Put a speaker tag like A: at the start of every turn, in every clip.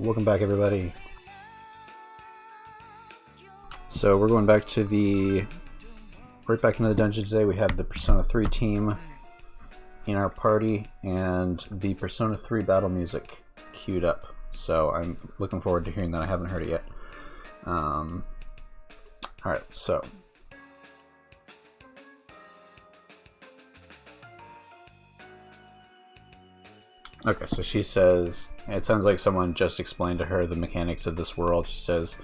A: Welcome back, everybody. So we're going back to right back into the dungeon today. We have the Persona 3 team in our party and the Persona 3 battle music queued up. So I'm looking forward to hearing that. I haven't heard it yet. Alright, so okay, so she says, it sounds like someone just explained to her the mechanics of this world. She says,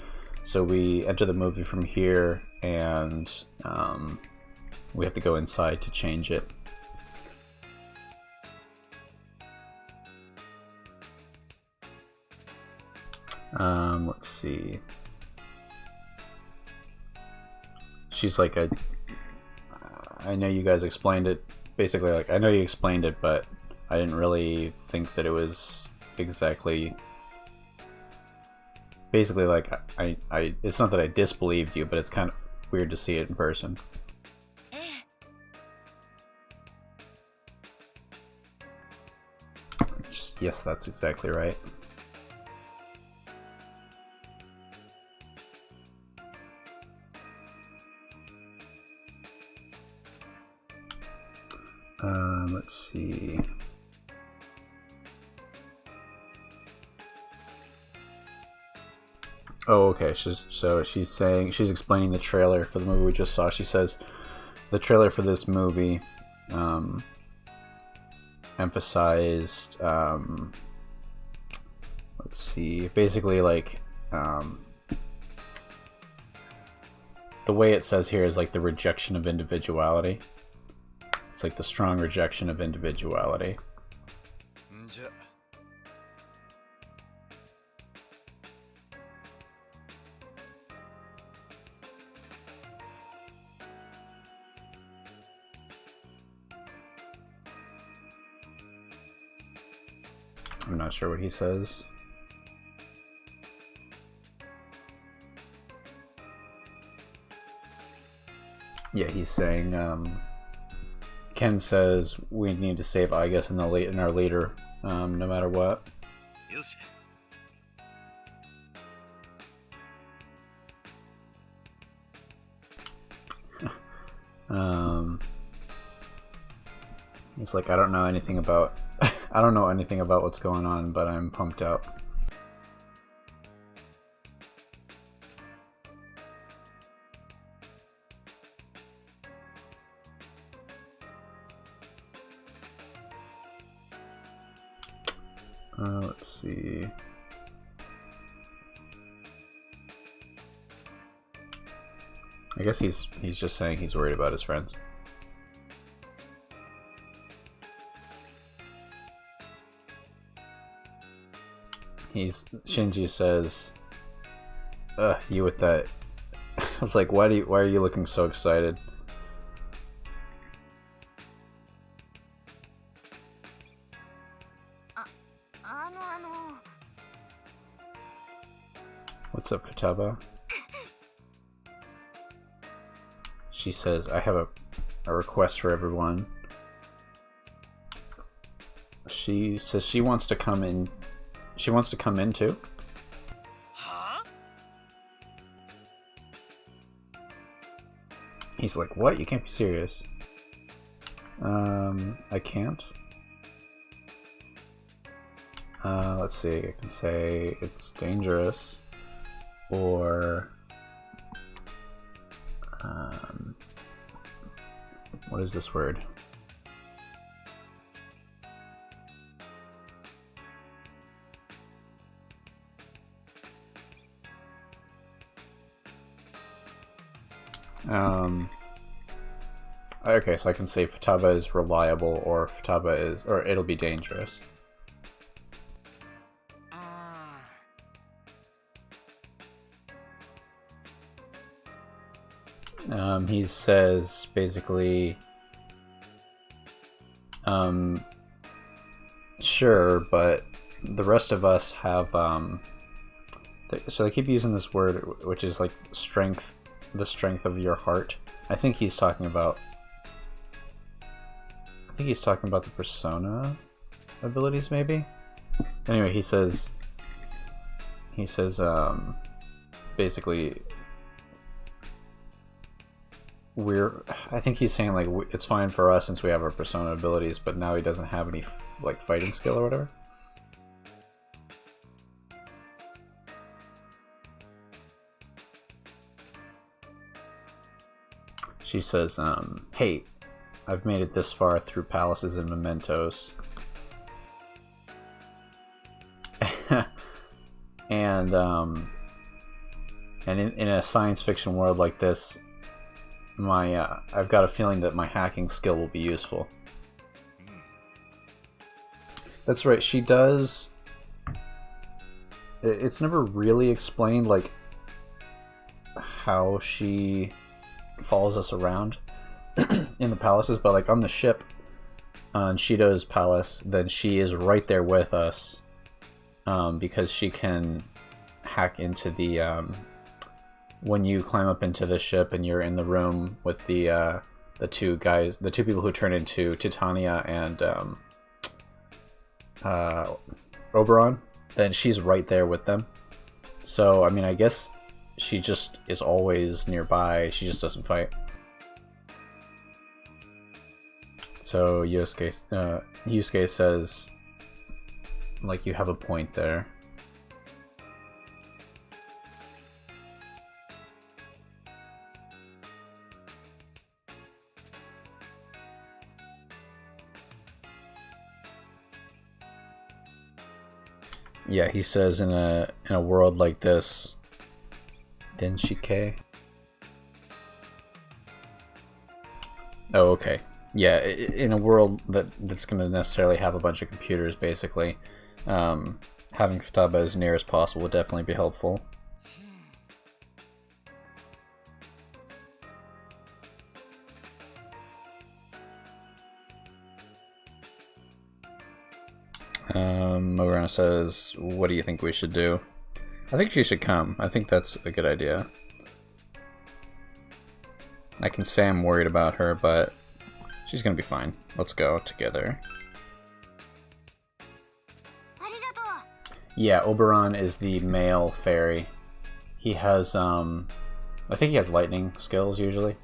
A: so we enter the movie from here, and we have to go inside to change it. Let's see. She's like, I know you guys explained it. Basically, like, I know you explained it, but I didn't really think that it was exactly... Basically, like, it's not that I disbelieved you, but it's kind of weird to see it in person. Yes, that's exactly right. Let's see. Oh, okay. So she's explaining the trailer for the movie we just saw. She says the trailer for this movie emphasized, let's see, basically like the way it says here is like the rejection of individuality. It's like the strong rejection of individuality. I'm not sure what he says. Yeah, he's saying, Ken says we need to save Aigis in our leader, no matter what. He's like, I don't know anything about I don't know anything about what's going on, but I'm pumped out. Let's see. I guess he's just saying he's worried about his friends. Shinji says, you with that. I was like, why are you looking so excited? What's up, Futaba? She says, I have a request for everyone. She says she wants to come in. She wants to come in too? Huh? He's like, what? You can't be serious. I can't. Let's see, I can say it's dangerous, or what is this word? Okay, so I can say Futaba is reliable, or Futaba is, or it'll be dangerous. He says basically, sure, but the rest of us have, so they keep using this word, which is like strength, the strength of your heart. I think he's talking about the Persona abilities, maybe? Anyway, he says, He says, basically, I think he's saying, like, it's fine for us since we have our persona abilities, but now he doesn't have any, like, fighting skill or whatever. She says, hey, I've made it this far through palaces and mementos. and in a science fiction world like this, I've got a feeling that my hacking skill will be useful. That's right, she does... It's never really explained, like, how she follows us around in the palaces, but like on the ship on Shido's palace, then she is right there with us, because she can hack into the when you climb up into the ship and you're in the room with the two people who turn into Titania and Oberon, then she's right there with them. So I mean, I guess she just is always nearby, she just doesn't fight. So Yusuke says, like, you have a point there. Yeah, he says in a world like this, Denshike. Oh, okay. Yeah, in a world that's going to necessarily have a bunch of computers, basically, having Futaba as near as possible would definitely be helpful. Morana says, what do you think we should do? I think she should come. I think that's a good idea. I can say I'm worried about her, but she's gonna be fine. Let's go together. Yeah, Oberon is the male fairy. He has, I think he has lightning skills, usually.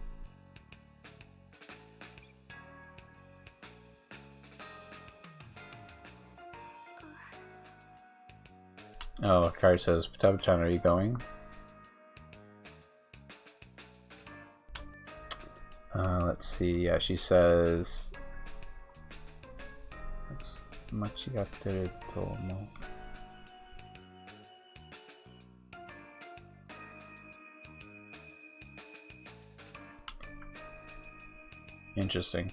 A: Oh, Akari says, Futaba-chan, are you going? Let's see, yeah, she says... Machigatte tomo. Interesting.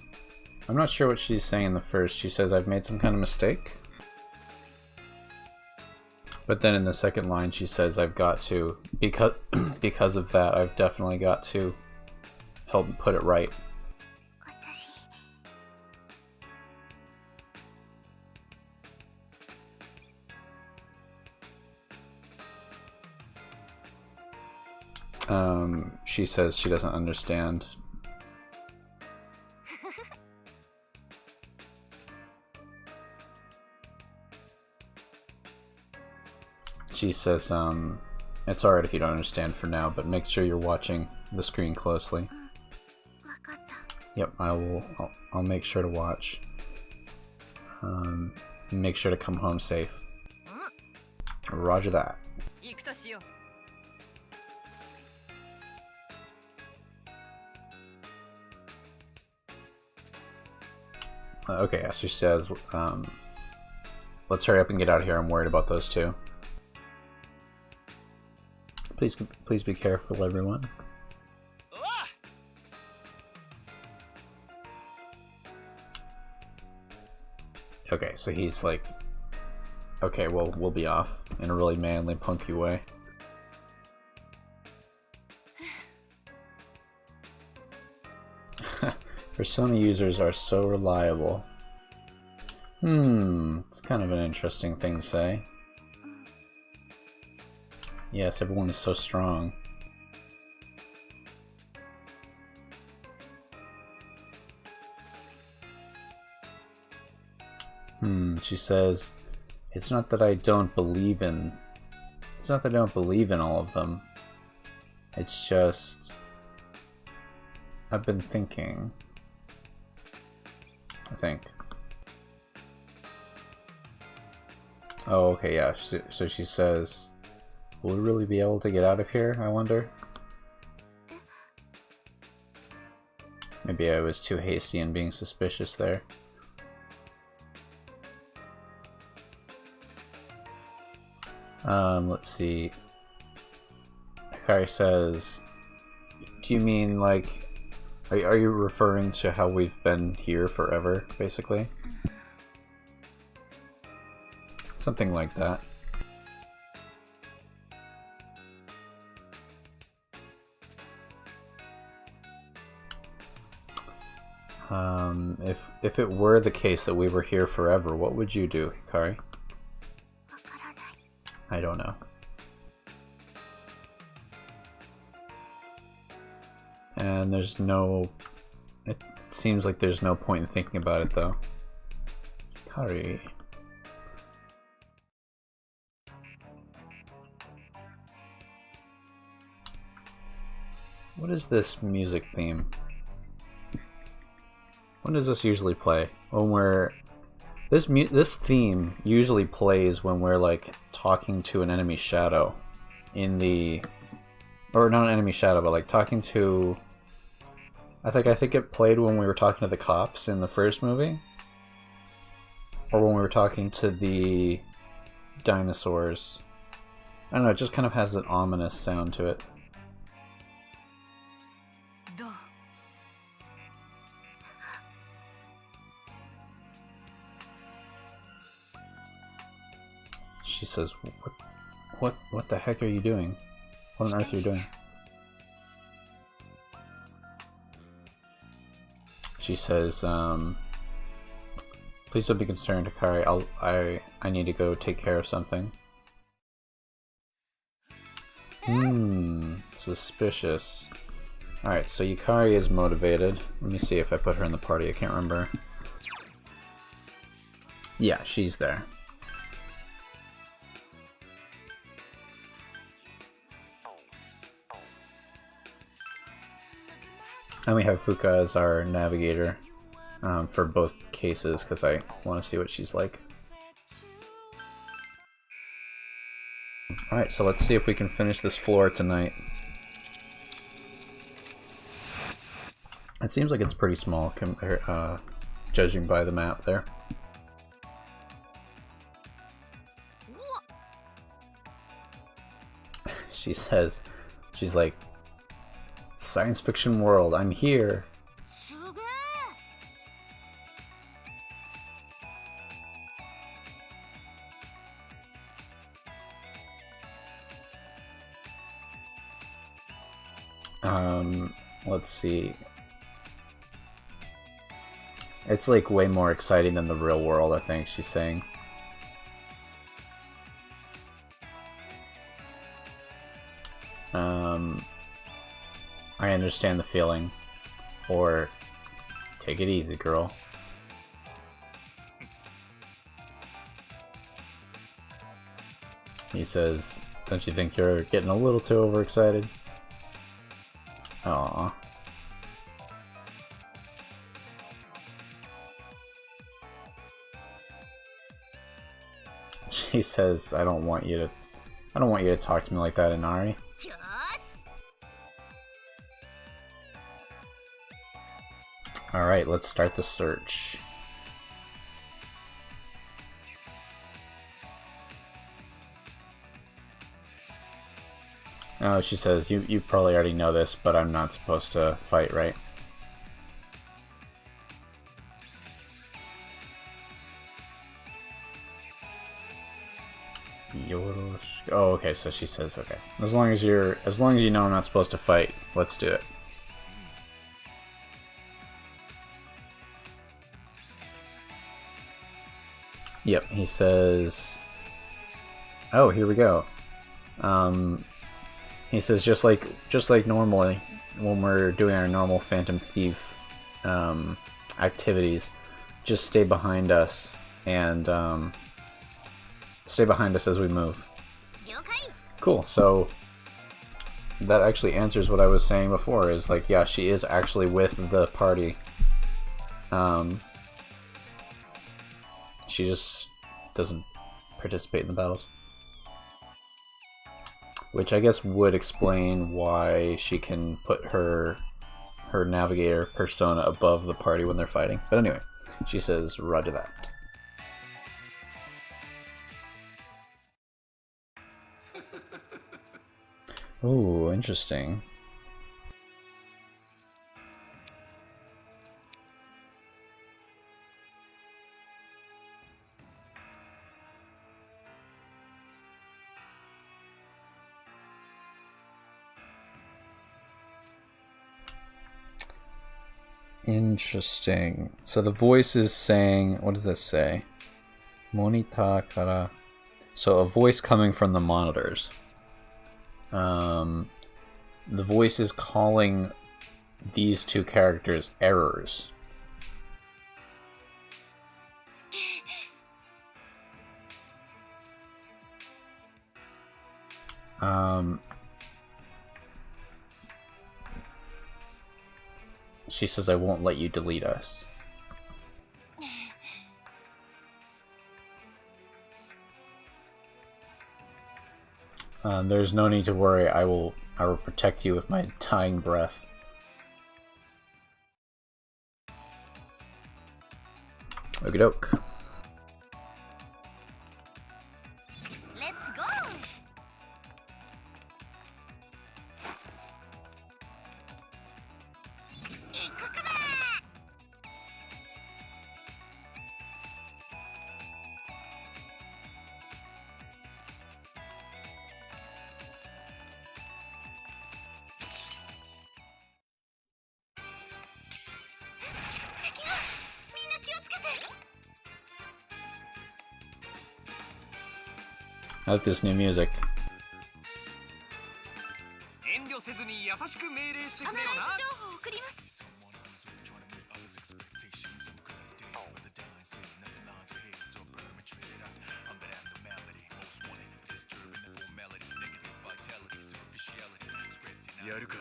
A: I'm not sure what she's saying in the first. She says, I've made some kind of mistake. But then in the second line she says, I've got to, because of that, I've definitely got to help put it right. She says she doesn't understand. She says, it's alright if you don't understand for now, but make sure you're watching the screen closely. Yep, I'll make sure to watch. Make sure to come home safe. Roger that. Okay, so she says, let's hurry up and get out of here. I'm worried about those two. Please be careful, everyone. Okay, so he's like, okay, well, we'll be off in a really manly, punky way. Persona users are so reliable. It's kind of an interesting thing to say. Yes, everyone is so strong. She says, it's not that I don't believe in It's not that I don't believe in all of them. It's just... I've been thinking... I think. Oh, okay, yeah. So she says, will we really be able to get out of here, I wonder? Maybe I was too hasty in being suspicious there. Let's see. Hikari says, do you mean like, are you referring to how we've been here forever, basically? Something like that. If it were the case that we were here forever, what would you do, Hikari? I don't know. And there's no... It seems like there's no point in thinking about it, though. Hikari... What is this music theme? When does this usually play? When we're... This theme usually plays when we're like talking to an enemy shadow in the... Or not an enemy shadow, but like talking to... I think it played when we were talking to the cops in the first movie. Or when we were talking to the dinosaurs. I don't know, it just kind of has an ominous sound to it. She says, what the heck are you doing? What on earth are you doing? She says, please don't be concerned, Hikari. I need to go take care of something. Suspicious. Alright, so Yukari is motivated. Let me see if I put her in the party, I can't remember. Yeah, she's there. And we have Fuka as our navigator for both cases, because I want to see what she's like. Alright, so let's see if we can finish this floor tonight. It seems like it's pretty small, judging by the map there. She says, she's like, science fiction world, I'm here. Let's see. It's like way more exciting than the real world, I think she's saying. I understand the feeling. Or, take it easy, girl. He says, don't you think you're getting a little too overexcited? Aww. She says, I don't want you to talk to me like that, Inari. Alright, let's start the search. Oh, she says, you probably already know this, but I'm not supposed to fight, right? Oh, okay, so she says, okay. As long as you know I'm not supposed to fight, let's do it. Yep, he says... Oh, here we go. He says just like normally when we're doing our normal Phantom Thief activities, just stay behind us and stay behind us as we move. Cool. So that actually answers what I was saying before. Is like, yeah, she is actually with the party. She just doesn't participate in the battles. Which I guess would explain why she can put her navigator persona above the party when they're fighting. But anyway, she says, roger that. Ooh, interesting. Interesting. So the voice is saying, what does this say? Monita kara. So a voice coming from the monitors. The voice is calling these two characters errors. She says, I won't let you delete us. There's no need to worry. I will protect you with my dying breath. Okie doke.
B: Let's go. 行くかな。敵がみんな気をつけて。
A: I like this new music.
C: 遠慮せずに優しく命令してくれよな。
B: アナライズ情報を送ります。
C: やるか。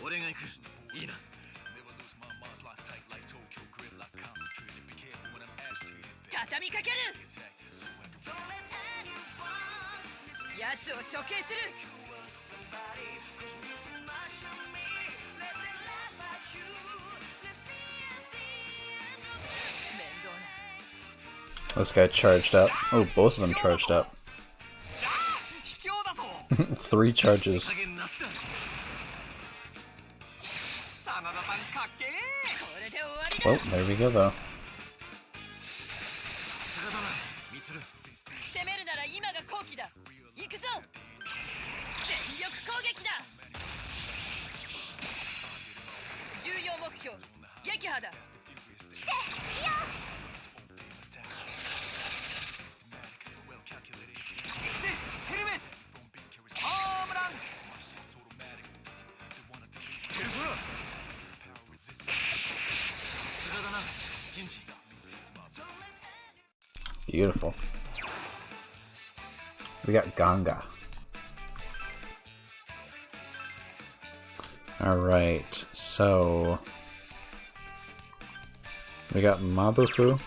C: 俺が行く。いいな。
D: 畳みかける。奴を処刑する。
A: This guy charged up. Oh, both of them charged up.
C: 卑怯だぞ。
A: 3 charges.
C: 加減なしだ。真田さんかっけー。
D: これで終わりだ。
A: Well, there we go though.
C: さすがだな、ミツル。
D: 攻めるなら今が好機だ。行くぞ。全力攻撃だ。重要目標撃破だ。
B: 来て、いいよ。
C: ヘルメスホームラン出るぞさすがだなシンジ
A: Beautiful. We got Ganga. Alright, so we got Mabufu.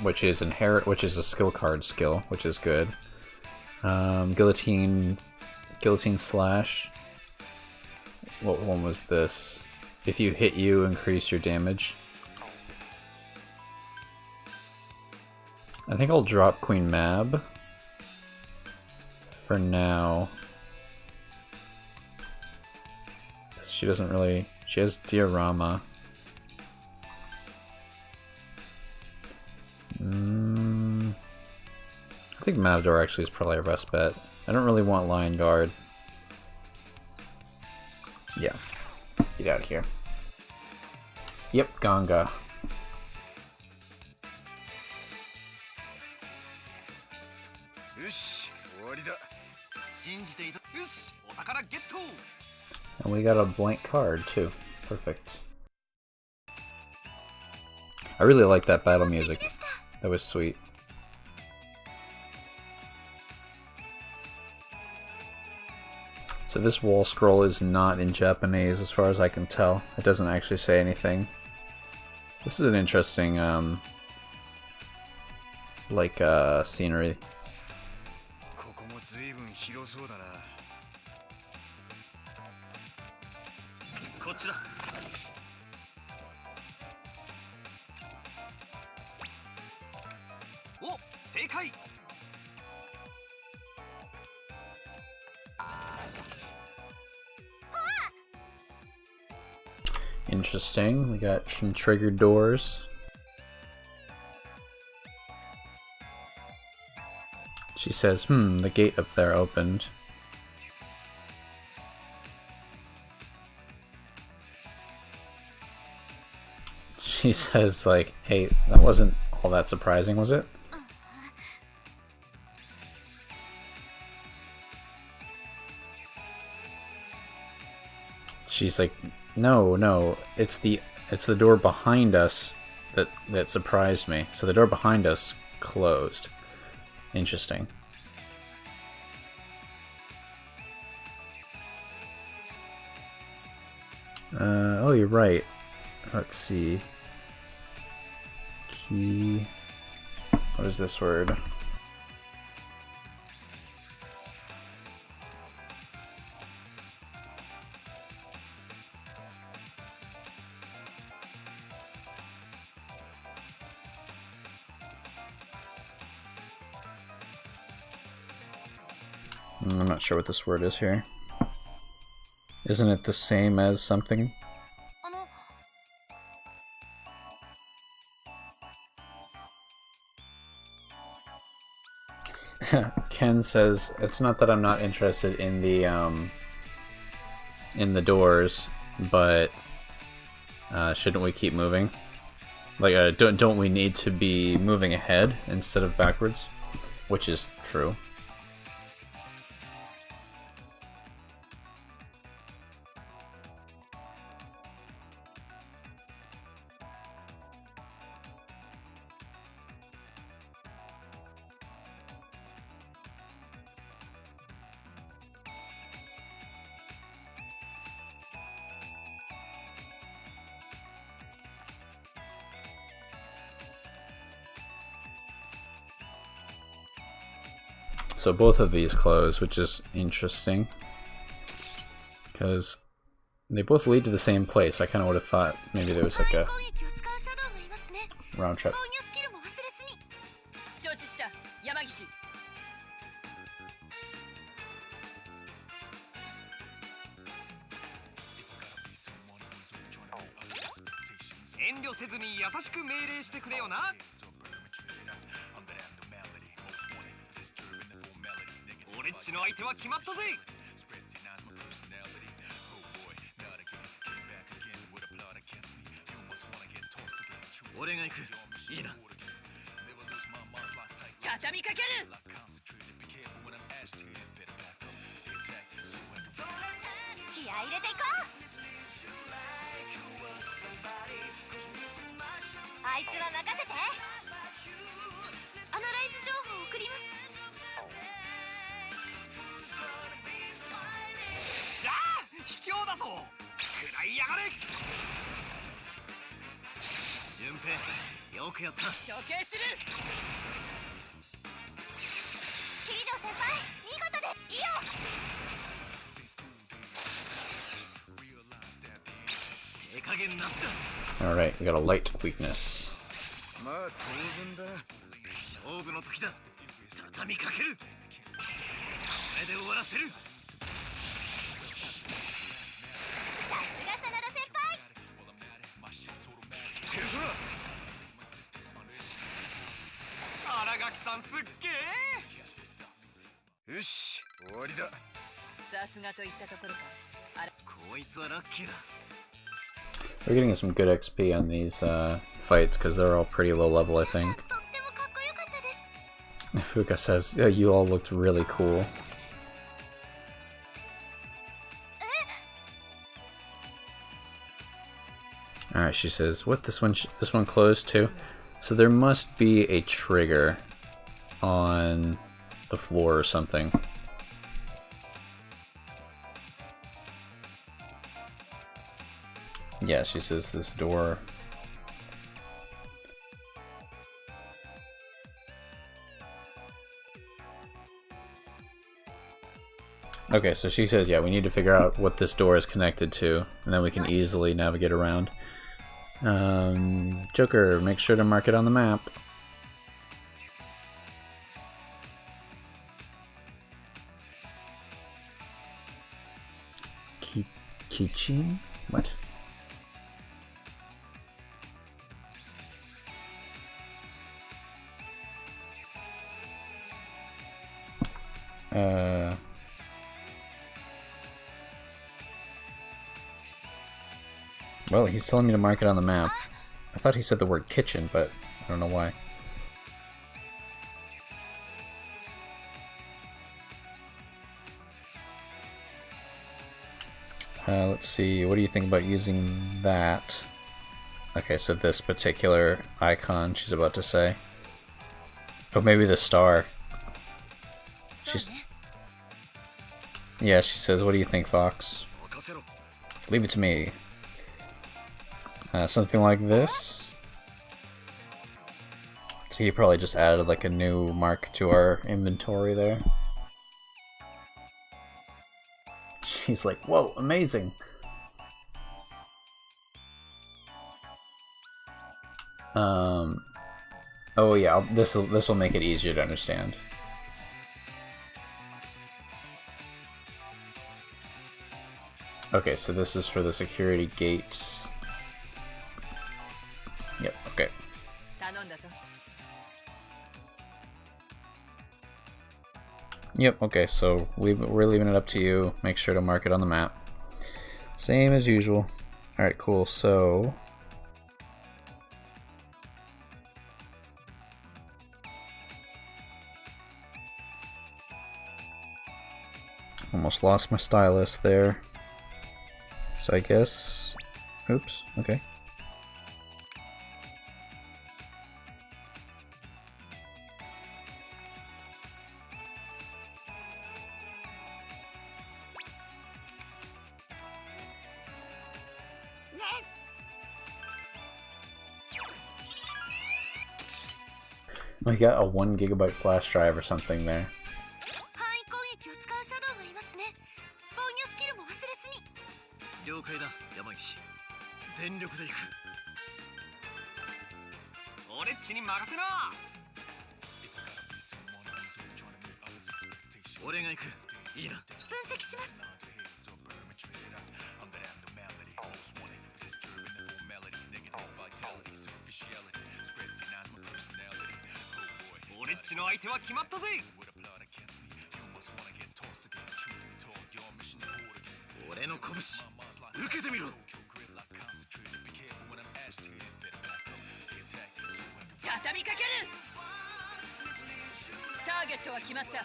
A: Which is a skill card skill, which is good. Guillotine slash. What one was this? If you hit you, increase your damage. I think I'll drop Queen Mab for now. She doesn't really. She has Diorama. I think Matador actually is probably our best bet. I don't really want Lion Guard. Yeah. Get out of here. Yep, Ganga.
C: よし終わりだ信じていたよしお宝ゲット
A: And we got a blank card too. Perfect. I really like that battle music. That was sweet. So this wall scroll is not in Japanese as far as I can tell. It doesn't actually say anything. This is an interesting, scenery.
C: ここも随分広そうだな。こっちだ。お、正解。
A: Interesting. We got some triggered doors. She says, the gate up there opened. She says, like, hey, that wasn't all that surprising, was it? She's like, no, it's the door behind us that surprised me. So the door behind us closed. Interesting. Oh, you're right. Let's see. Key. What is this word? I'm not sure what this word is here. Isn't it the same as something? Ken says, it's not that I'm not interested in the doors, but shouldn't we keep moving? Like, don't we need to be moving ahead instead of backwards? Which is true. So both of these close, which is interesting, because they both lead to the same place. I kind of would have thought maybe there was like a round trip.
D: 承知した山岸。
C: 遠慮せずに優しく命令してくれよな。俺っちの相手は決まったぜ。俺が行く。いいな。
D: 畳みかける。
B: 気合い入れていこう。あいつは任せて。アナライズ情報を送ります。
C: じゃあ卑怯だぞ。食らいやがれ。順平、よくやった。
D: 処刑する。
B: キリジョー先輩、見事でいいよ。
C: 手加減なしだ。
A: Alright, we got a light weakness.
C: まあ当然だ。勝負の時だ。畳みかける。これで終わらせる。
B: さすが真田先輩。
C: 消すな。新垣さんすっげえ。よし、終わりだ。
D: さすがといったところか。あれ、
C: こいつはラッキーだ。
A: We're getting some good XP on these fights because they're all pretty low level, I
B: さん
A: think.
B: とってもかっこよかったです。
A: Fuka says, yeah, you all looked really cool. Alright, she says, what, this one closed too? So there must be a trigger on the floor or something. Yeah, she says this door. Okay, so she says, yeah, we need to figure out what this door is connected to, and then we can easily navigate around. Joker, make sure to mark it on the map. Kichin? What? Well, he's telling me to mark it on the map. I thought he said the word kitchen, but I don't know why. Let's see, what do you think about using that? Okay, so this particular icon she's about to say. Oh, maybe the star. Yeah, she says, what do you think, Fox? Leave it to me. Something like this. So he probably just added like a new mark to our inventory there. She's like, whoa, amazing. Oh yeah, this will make it easier to understand. Okay, so this is for the security gates. Yep, okay. Yep, okay, so we're leaving it up to you. Make sure to mark it on the map. Same as usual. Alright, cool, so... Almost lost my stylus there. So I guess... Oops, okay. We got a 1 GB flash drive or something there.
B: 範囲攻撃を使うシャドウがいますね。防御スキルも忘れずに。
C: 了解だ、山岸。全力で行く。俺っちに任せな。俺が行く。いいな。
B: 分析します。
C: 俺っちの相手は決まったぜ。俺の拳受けてみろ。
D: 畳みかける。ターゲットは決まった。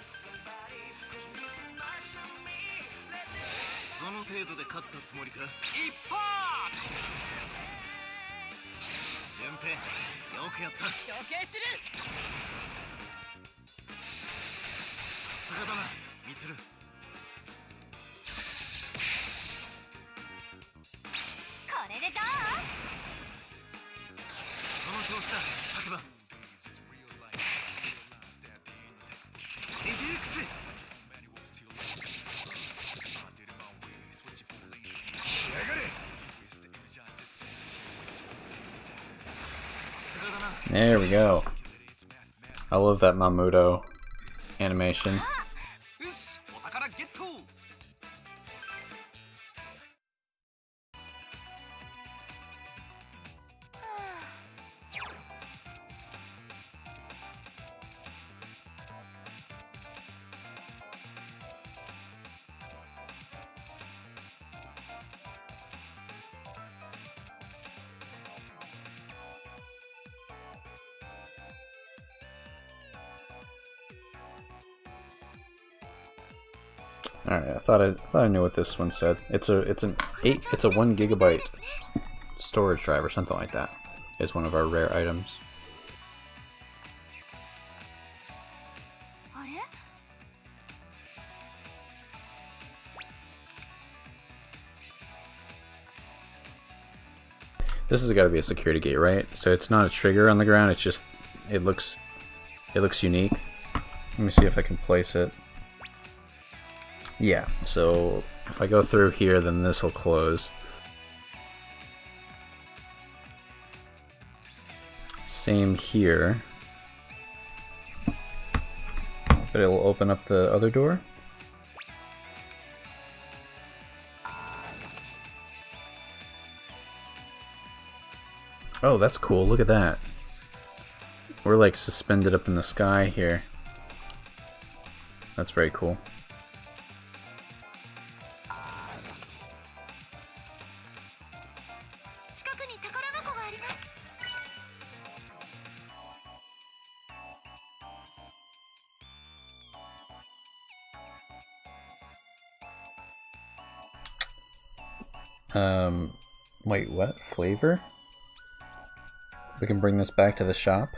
C: その程度で勝ったつもりか。一発。順平、よくやった。
D: 処刑する。
C: さすがだな、ミツル。
B: これでどう？
C: その調子だ、白馬。エディエクス。やがれ。さすがだな。
A: There we go. I love that Mamuto animation.
C: よし、お宝ゲット。
A: Alright, I thought I knew what this one said. It's a 1 GB storage drive or something like that is one of our rare items.
B: あれ？
A: This has got to be a security gate, right? So it's not a trigger on the ground, it's just it looks unique. Let me see if I can place it. Yeah, so if I go through here, then this will close. Same here. But it'll open up the other door. Oh, that's cool. Look at that. We're like suspended up in the sky here. That's very cool.
B: 近くに宝箱があります。
A: Wait, what? Flavor? We can bring this back to the shop,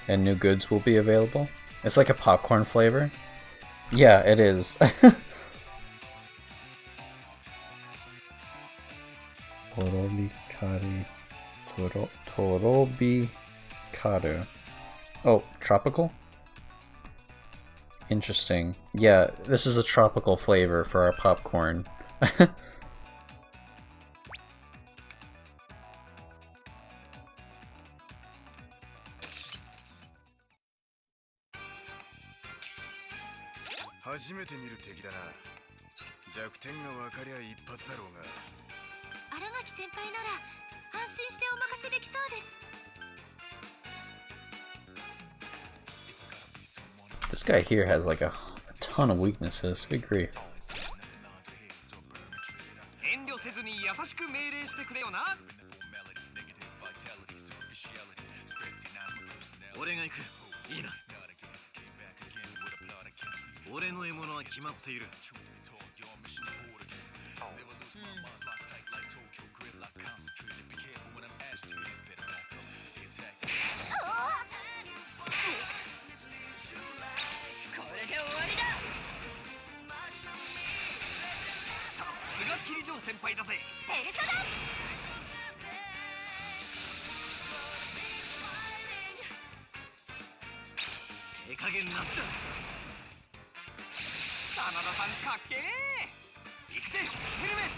A: and new goods will be available. It's like a popcorn flavor. Yeah, it is. Torobikaru. Oh, tropical? Interesting. Yeah, this is a tropical flavor for our popcorn. This guy here has like a ton of weaknesses. Good grief.
C: 遠慮せずに優しく命令してくれよな。俺が行く。いいな。俺の獲物は決まっている。
D: これで終わりだ。
C: さすが桐城先輩だぜ。
B: ペルソナ。
C: 手加減なしだ。真田さんかっけー。行くぜヘルメス。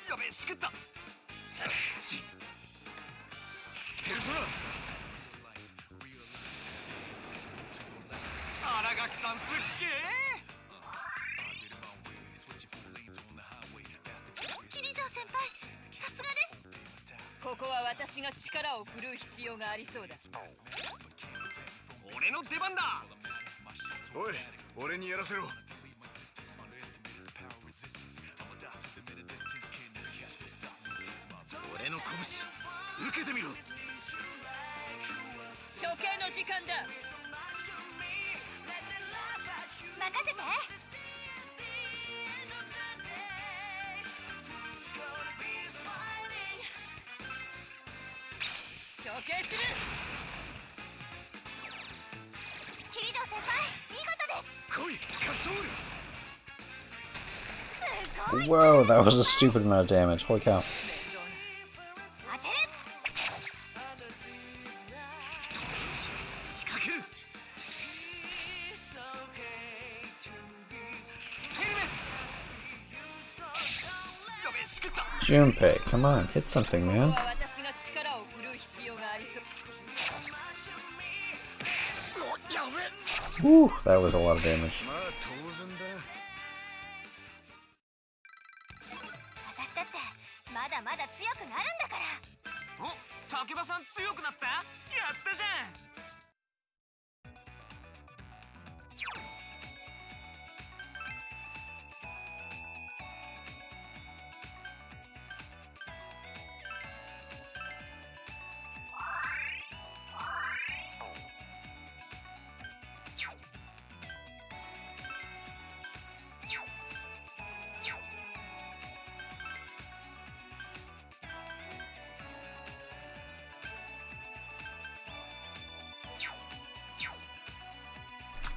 C: やべえしくった。ちペルソナ。新垣さんすっげえ。
B: 桐城先輩、さすがです。
D: ここは私が力を振るう必要がありそうだ。
C: 俺の出番だ。おい、俺にやらせろ。俺の拳受けてみろ。
D: 処刑の時間だ。
B: 任せて。
D: 処刑する。
B: 桐城先輩、見事です。
C: 来い、カストール。
B: すごい。
A: Whoa, that was a stupid amount of damage. Holy cow.
B: 当てる。
C: 仕掛ける。ヘルメス。やべえしくった。
A: Junpei, come on, hit something,
D: こ
A: man.
D: こは私が力を振るう必要がありそう。
C: やべえ。
A: Woo, that was a lot of damage.
C: まあ当然だ。
B: 私だってまだまだ強くなるんだから。
C: お、竹場さん強くなった？やったじゃん。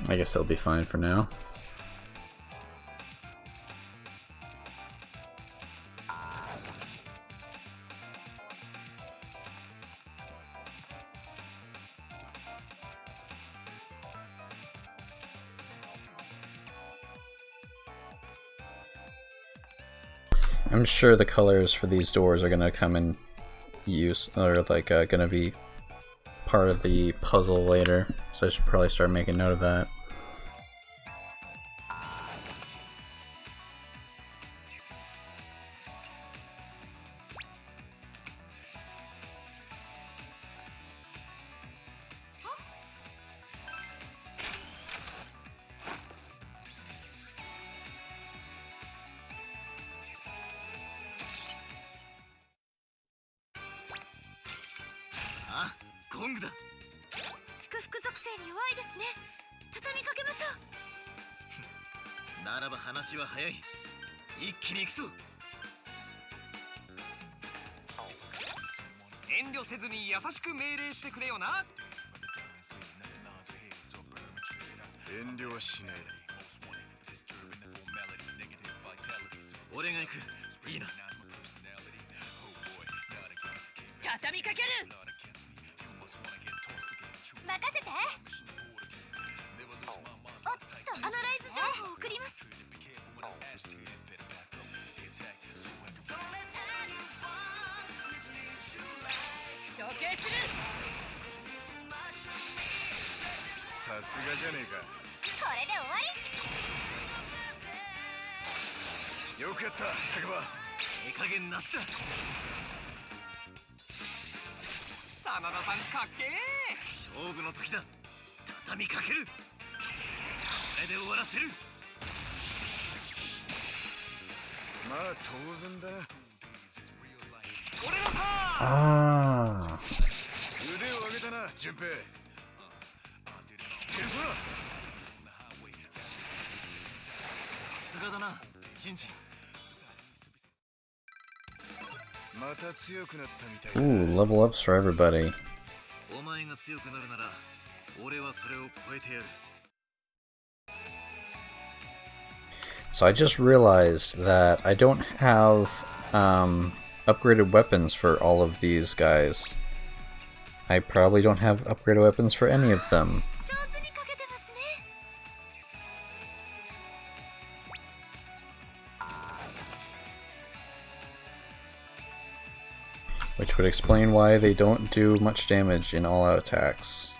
A: I guess they'll be fine for now. I'm sure the colors for these doors are gonna come in use, or like gonna be part of the puzzle later, so I should probably start making note of that.
C: あ、ゴングだ。
B: 祝福属性に弱いですね。畳みかけましょう。
C: ならば話は早い。一気に行くぞ。遠慮せずに優しく命令してくれよな。遠慮はしない。俺が行く。いいな。
D: 畳みかける。
B: 任せて。おっと、アナライズ情報を送ります。
D: 処刑する。
C: さすがじゃねえか。
B: これで終わり。
C: よくやった、タカバ。手加減なしだ。真田さんかっけえ。勝負の時だ。畳みかける。これで終わらせる。まあ当然だな。俺のターン。
A: ああ。
C: 腕を上げたな、順平。テルソナ。さすがだな、シンジ。また強くなったみたいだ。
A: Ooh, level ups for everybody.
C: お前が強くなるなら、俺はそれを超えてやる。
A: So I just realized that I don't have upgraded weapons for all of these guys. I probably don't have upgraded weapons for any of them.
B: 上手にかけてますね。
A: Which would explain why they don't do much damage in all-out attacks.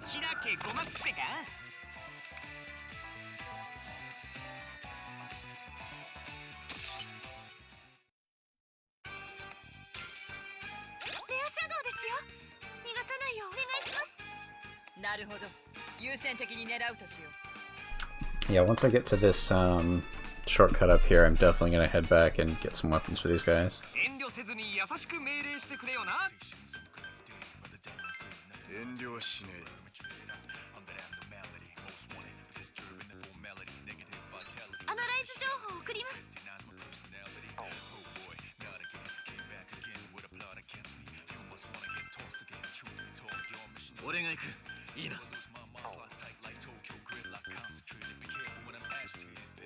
C: 開けごまってか。
B: レアシャドウですよ。逃がさないようお願いします。
D: なるほど。優先的に狙うとしよう。
A: Yeah, once I get to this shortcut up here, I'm definitely gonna head back and get some weapons for these guys.
C: 遠慮せずに優しく命令してくれよな。遠慮はしねえ。
B: アナライズ情報を送ります。
C: 俺が行く。いいな。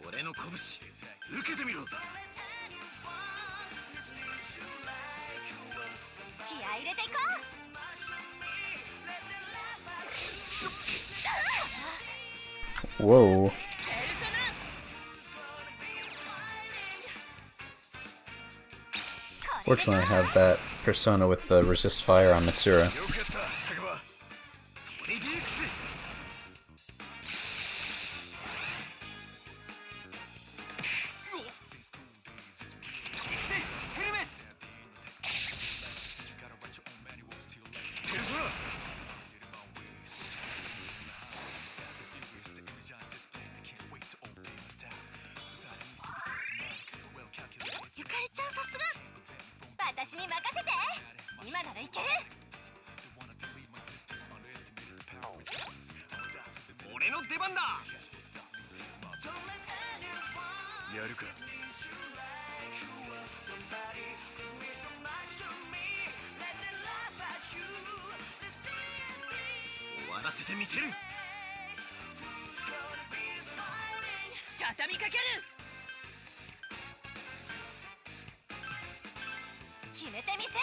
C: 俺の拳受けてみろ。
B: 気合い入れていこう。
A: Whoa.
D: ペルソナ。
A: Fortunately, I have that persona with the resist fire on Mitsura.
C: よくやった、タカバ。これで行くぜ。行くぜ、ヘルメス。テルソナ。
B: 私に任せて。今ならいける。
C: 俺の出番だ。やるか。終わらせてみせる。
D: 畳みかける。
B: 決めてみせる。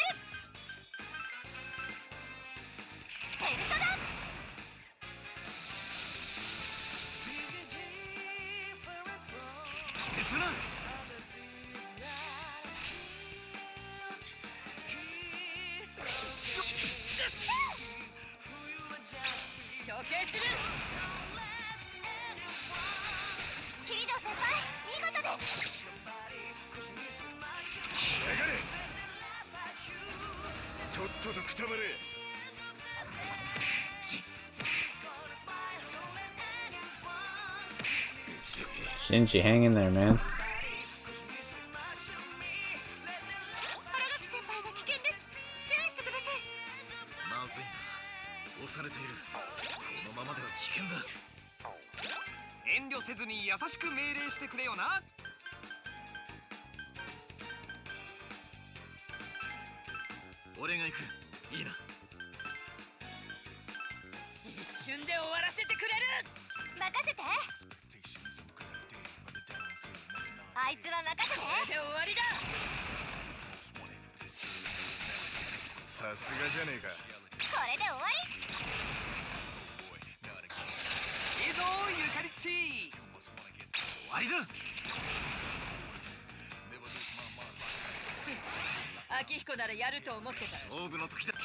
B: ペルソだ。
C: ですな。
D: 処刑する。
B: キリド先輩、見事です。
C: やがれ。とっととくたばれ。
A: Shinji, hang in there, man.
B: 新垣先輩が危険です。注意してください。
C: まずいな。押されている。このままでは危険だ。遠慮せずに優しく命令してくれよな。俺が行く。いいな。
D: 一瞬で終わらせてくれる。
B: 任せて。あいつは任せて。
D: これで終わりだ。
C: さすがじゃねえか。
B: これで終わり。
C: いいぞゆかりっち。終わりだ。
D: 秋彦ならやると思ってた。
C: 勝負の時だ。こ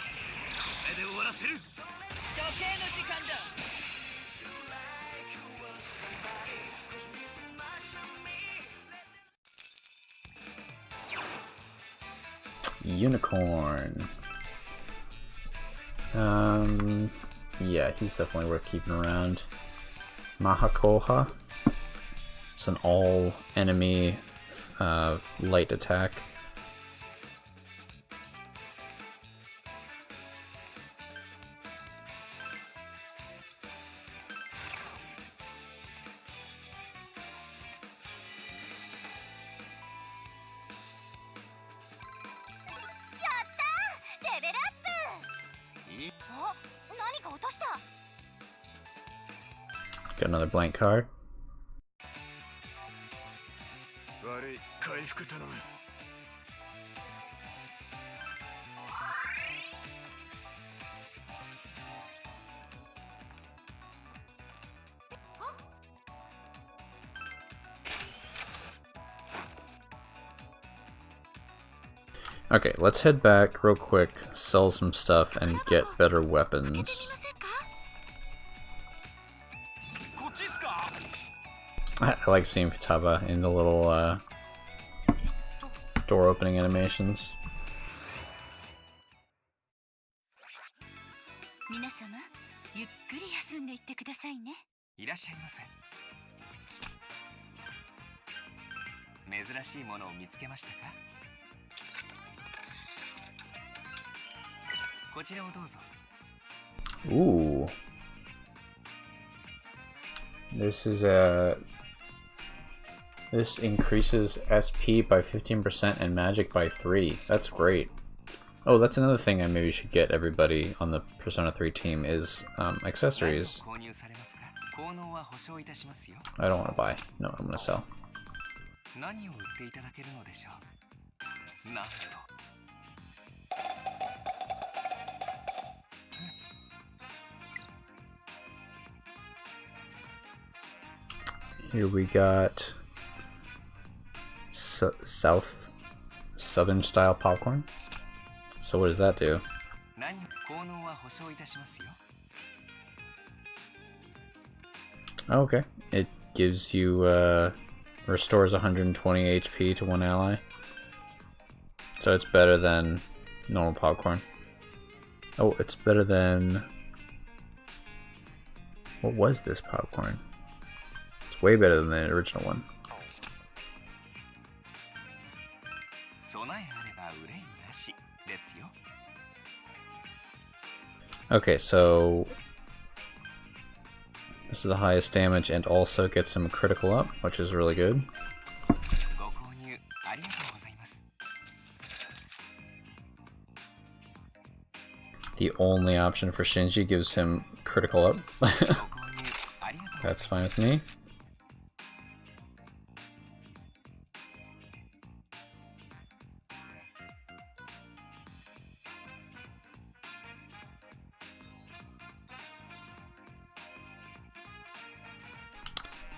C: れで終わらせる。
D: 処刑の時間だ。
A: Unicorn. Yeah, he's definitely worth keeping around. Mahakoha. It's an all-enemy light attack. Got another blank card.
C: 悪い、回復頼む。
A: Okay, let's head back real quick, sell some stuff, and get better weapons. I like seeing Futaba in the little door opening animations.
B: 皆様、ゆっくり休んでいってくださいね。
C: いらっしゃいませ。珍しいものを見つけましたか？こちらをどうぞ。
A: Ooh. This is this increases SP by 15% and magic by 3. That's great. Oh, that's another thing I maybe should get everybody on the Persona 3 team is accessories. I don't want to buy. No, I'm going to sell. Here we got southern style popcorn. So what does that do? Oh, okay. It gives you restores 120 HP to one ally. So it's better than normal popcorn. Oh, it's better than... What was this popcorn? It's way better than the original one. Okay, so this is the highest damage and also gets him critical up, which is really good. The only option for Shinji gives him critical up. That's fine with me.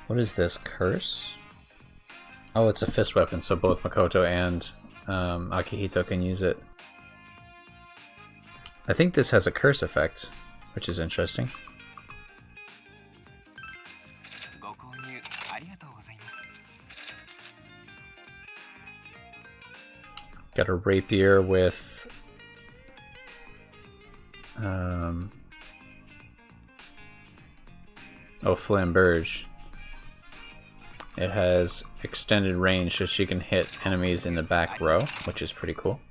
A: What is this? Curse? Oh, it's a fist weapon, so both Makoto and Akihito can use it. I think this has a curse effect, which is interesting. Got a rapier with flamberge. It has extended range, so she can hit enemies in the back row, which is pretty cool.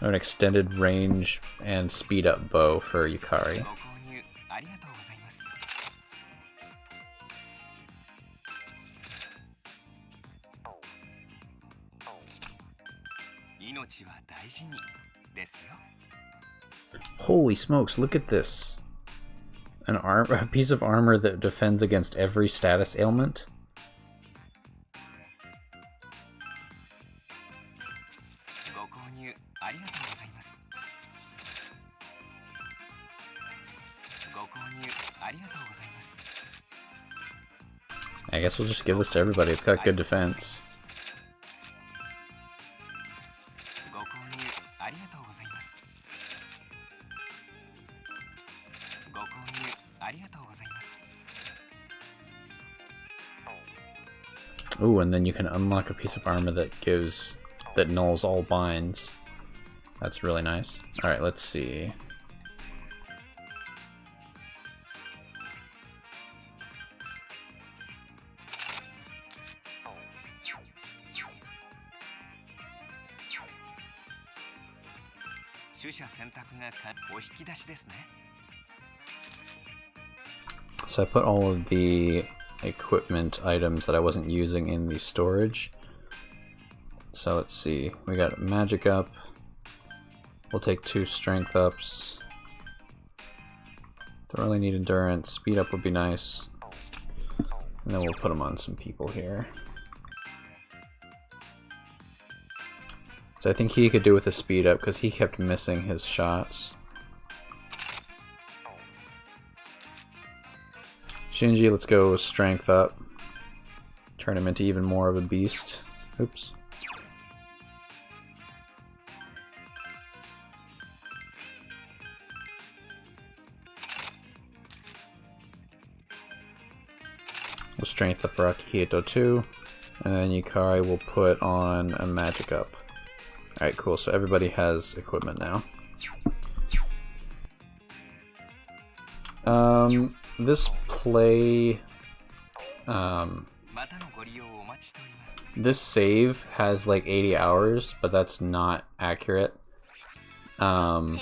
A: An extended range and speed up bow for Yukari. Holy smokes, look at this. A piece of armor that defends against every status ailment. I guess we'll just give this to everybody. It's got good defense. Ooh, and then you can unlock a piece of armor that nulls all binds. That's really nice. Alright, let's see. So I put all of the equipment items that I wasn't using in the storage. So let's see. We got magic up. We'll take 2 strength ups. Don't really need endurance. Speed up would be nice. And then we'll put them on some people here. So I think he could do with a speed up because he kept missing his shots. Shinji, let's go strength up. Turn him into even more of a beast. Oops. We'll strength up for Akihito too. And then Yukari will put on a magic up. Alright, cool. So everybody has equipment now. This play... this save has like 80 hours, but that's not accurate. I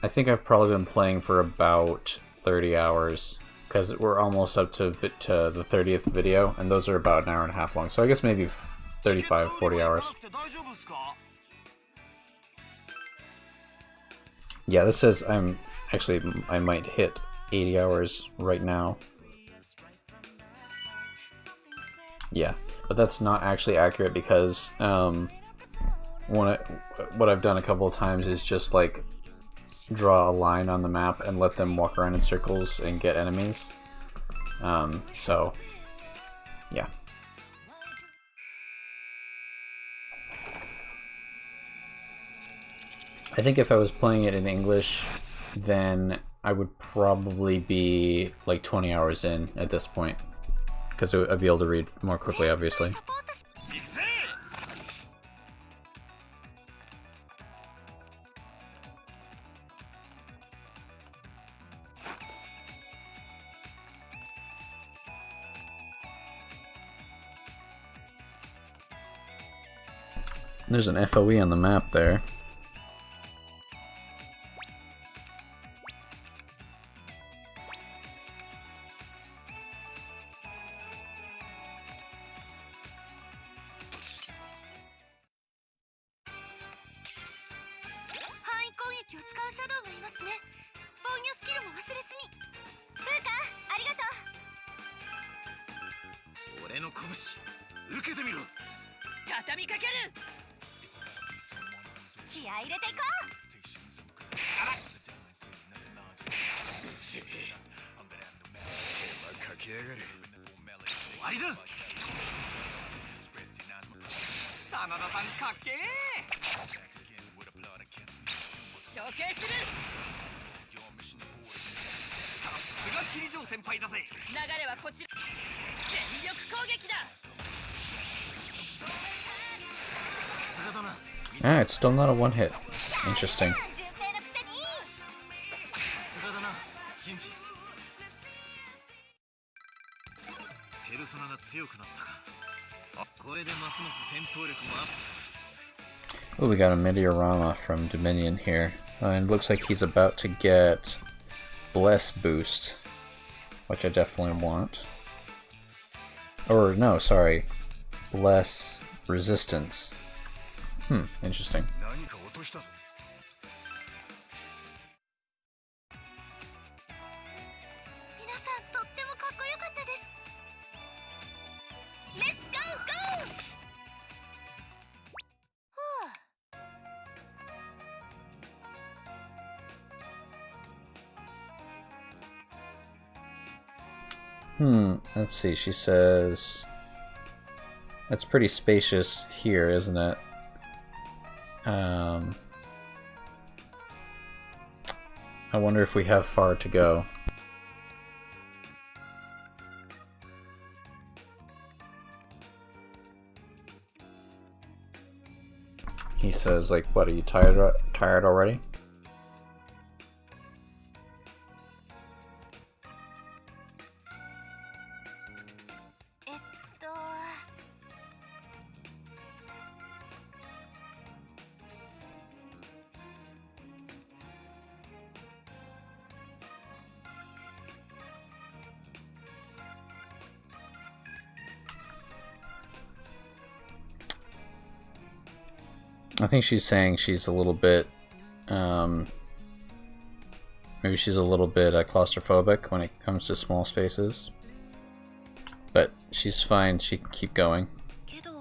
A: think I've probably been playing for about 30 hours, because we're almost up to the 30th video, and those are about an hour and a half long, so I guess maybe 35, 40 hours. Yeah, this says I might hit 80 hours right now. Yeah, but that's not actually accurate because what I've done a couple of times is just like draw a line on the map and let them walk around in circles and get enemies. So, yeah. I think if I was playing it in English, then I would probably be like 20 hours in at this point, because I'd be able to read more quickly, obviously. There's an FOE on the map there. Ah, it's still not a one hit. Interesting.
C: ペルソナが強くなったか。これでますます戦闘力もアップする。
A: Oh, we got a Meteorama from Dominion here. And it looks like he's about to get Bless Boost, which I definitely want. Or, no, sorry. Bless Resistance. Interesting.
C: 何か落としたぞ。
B: 皆さんとってもかっこよかったです。レッツゴーゴー。
A: Let's see, she says... It's pretty spacious here, isn't it? I wonder if we have far to go. He says, like, what, are you tired already? I think she's saying she's a little bit, maybe she's a little bit claustrophobic when it comes to small spaces. But she's fine, she can keep going.
B: けど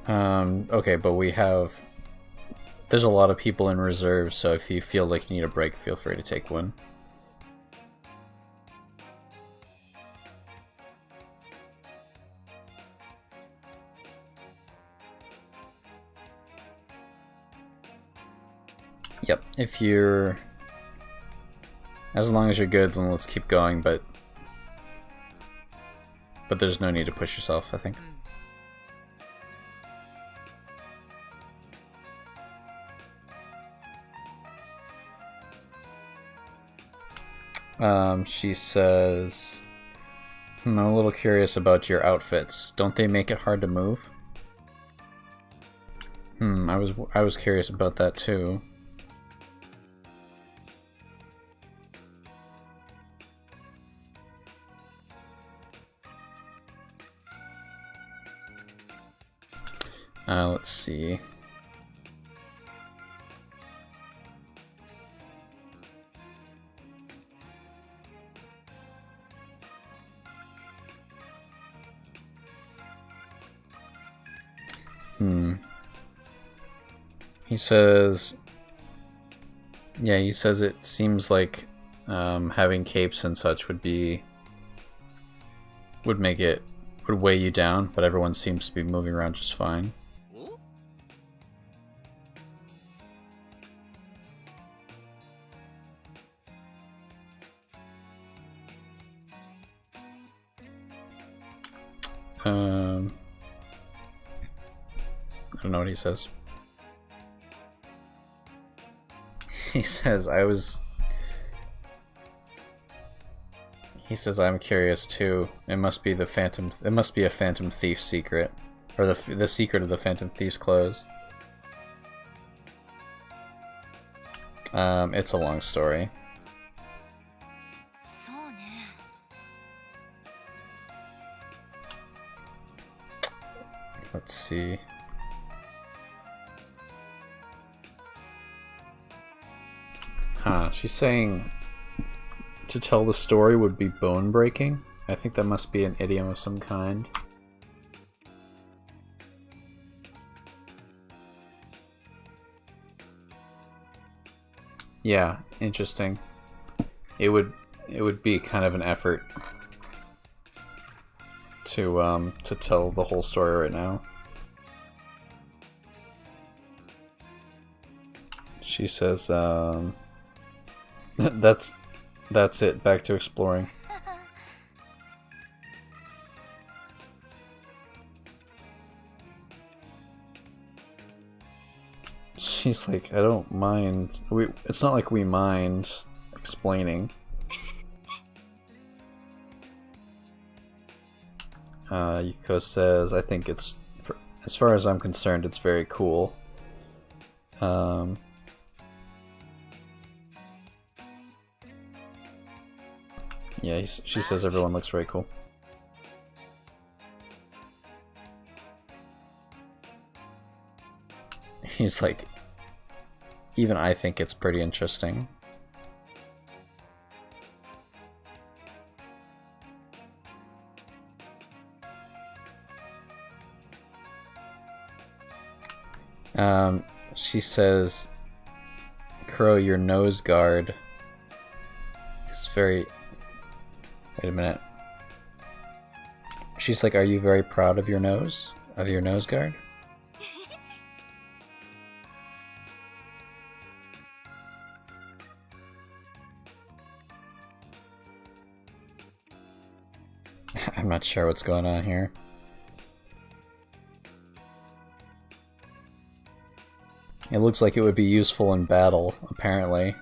A: Okay, but there's a lot of people in reserve, so if you feel like you need a break, feel free to take one. Yep, if you're... As long as you're good, then let's keep going, but there's no need to push yourself, I think. She says... I'm a little curious about your outfits. Don't they make it hard to move? I was curious about that too. Let's see. He says... Yeah, he says it seems like having capes and such would weigh you down, but everyone seems to be moving around just fine. I don't know what he says. He says, I was He says, "I'm curious too. It must be the Phantom. It must be a Phantom Thief secret, or the secret of the Phantom Thief's clothes." It's a long story.
B: そうね。
A: Let's see. Huh, she's saying to tell the story would be bone breaking. I think that must be an idiom of some kind. Yeah, interesting. It would be kind of an effort to tell the whole story right now. She says, that's it. Back to exploring. She's like, I don't mind. It's not like we mind explaining. Yuko says, I think it's, as far as I'm concerned, it's very cool. Yeah, she says everyone looks very cool. He's like, even I think it's pretty interesting. She says, Crow, your nose guard is very... Wait a minute. She's like, are you very proud of your nose? Of your nose guard? I'm not sure what's going on here. It looks like it would be useful in battle, apparently.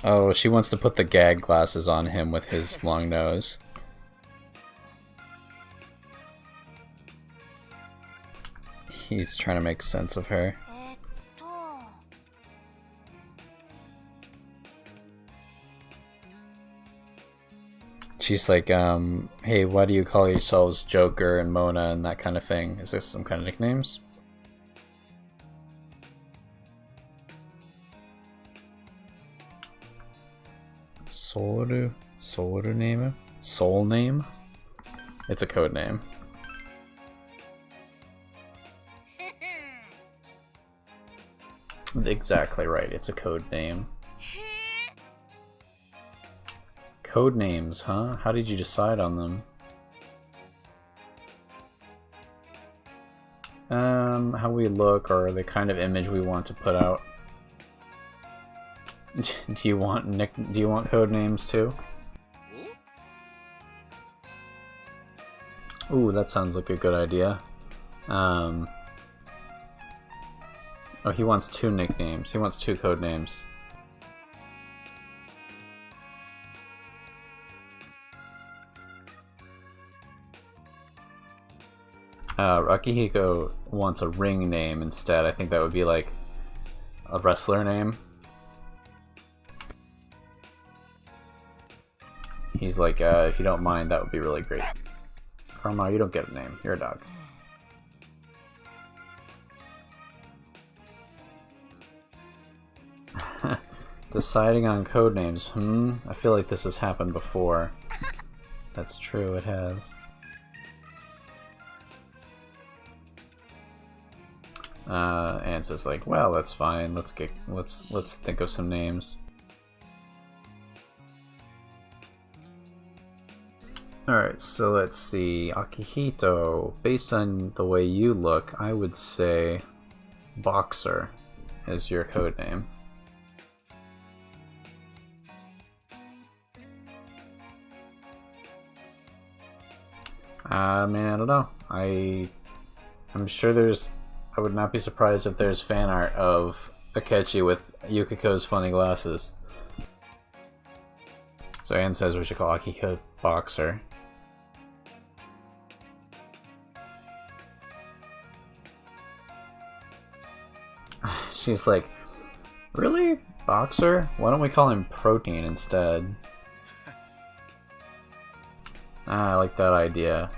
A: Oh, she wants to put the gag glasses on him with his long nose. He's trying to make sense of her. She's like, hey, why do you call yourselves Joker and Mona and that kind of thing? Is this some kind of nicknames? Soru name? Soul name? It's a code name. Exactly right, it's a code name. Code names, huh? How did you decide on them? How we look, or the kind of image we want to put out. Do you want code names too? Ooh, that sounds like a good idea. Oh, he wants 2 nicknames. He wants 2 code names. Akihiko wants a ring name instead. I think that would be like a wrestler name. He's like, if you don't mind, that would be really great. Karma, you don't get a name. You're a dog. Deciding on code names. I feel like this has happened before. That's true, it has. Ansa's like, well, that's fine. Let's think of some names. Alright, so let's see. Akihito, based on the way you look, I would say Boxer is your code name. I mean, I don't know. I'm sure there's... I would not be surprised if there's fan art of Akechi with Yukiko's funny glasses. So Anne says we should call Akiko Boxer. She's like, really? Boxer? Why don't we call him Protein instead? I like that idea.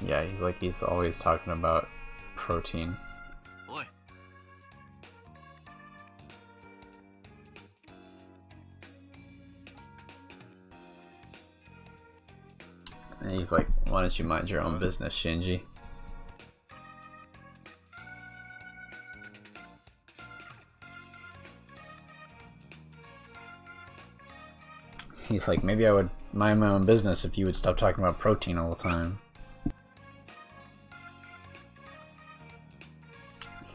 A: Yeah, he's always talking about protein.
C: Oi.
A: And he's like, why don't you mind your own business, Shinji? He's like, maybe I would mind my own business if you would stop talking about protein all the time.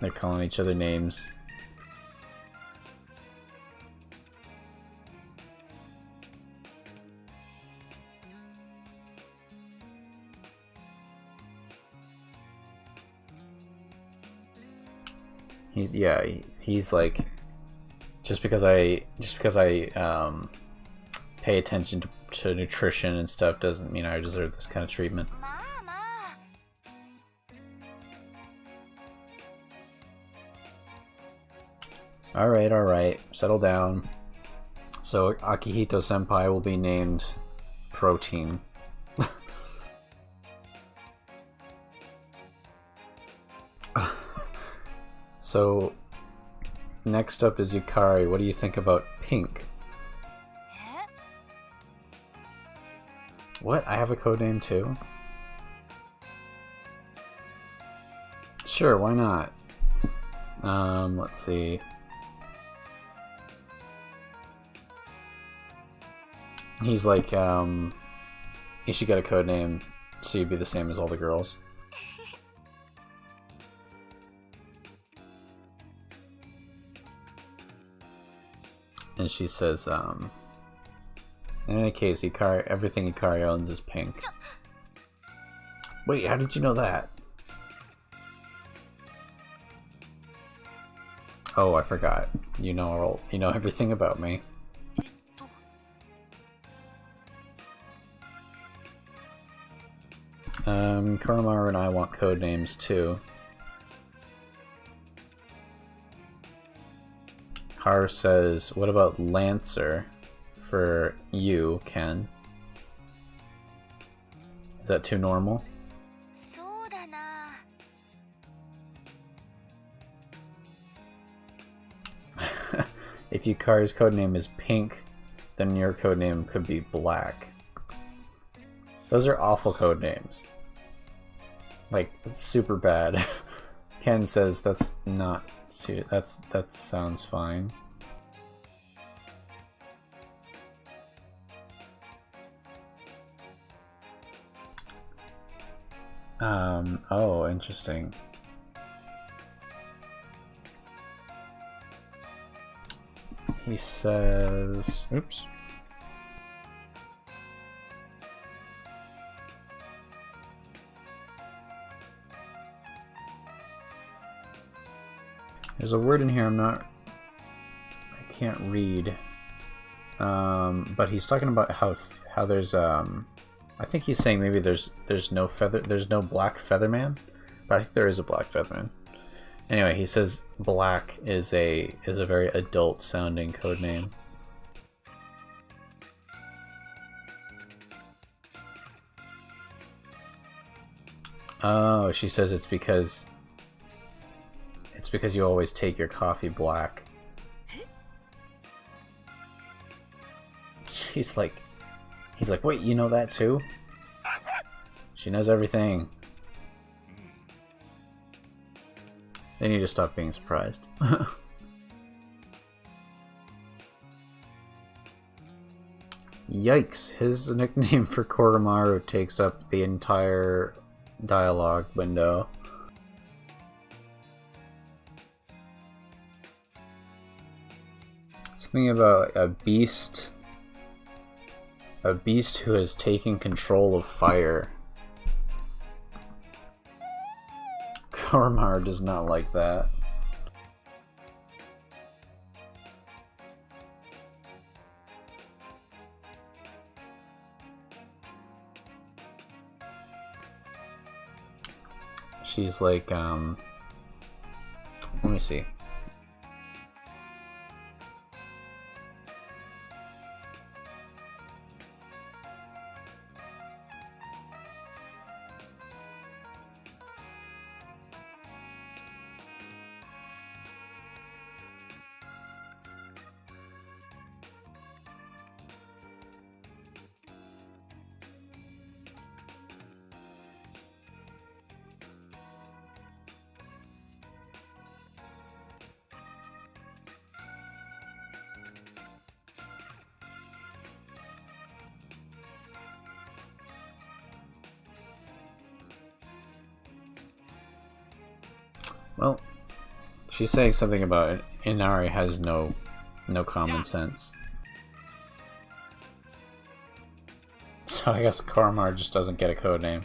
A: They're calling each other names. He's like, just because I pay attention to nutrition and stuff doesn't mean I deserve this kind of treatment.
B: まあまあ
A: Alright, settle down. So Akihito Senpai will be named Protein. So next up is Yukari. What do you think about Pink?
B: え
A: What? I have a codename too? Sure, why not? Let's see. He's like, you should get a codename so you'd be the same as all the girls. And she says, in any case, everything Ikari owns is pink. Wait, how did you know that? Oh, I forgot. You know everything about me. Koromaru and I want code names too. Haru says, what about Lancer for you, Ken? Is that too normal?
B: そうだな
A: If Yukari's codename is Pink, then your codename could be Black. Those are awful codenames. Like, it's super bad. Ken says that's not that sounds fine. Oh, interesting. He says, oops. There's a word in here I can't read. But he's talking about how there's I think he's saying maybe there's no black Featherman, but I think there is a black Featherman. Anyway, he says Black is a very adult sounding code name. Oh, she says it's because you always take your coffee black. He's like, wait, you know that too? She knows everything. They need to stop being surprised. Yikes, his nickname for Koromaru takes up the entire dialogue window. Something about a beast who has taken control of fire. Koromaru does not like that. She's like, let me see. Well, she's saying something about Inari has no common sense. So I guess Koromaru just doesn't get a code name.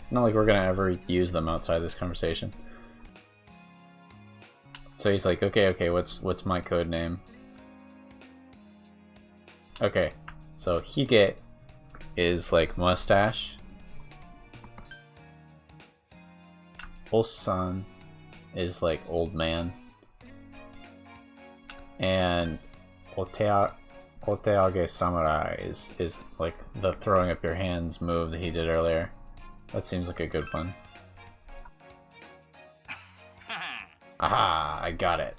A: Not like we're gonna ever use them outside this conversation. So he's like, okay, what's my code name? Okay, so Hige is like mustache. Osan is like old man. And Oteage Samurai is like the throwing up your hands move that he did earlier. That seems like a good one. Aha, I got it.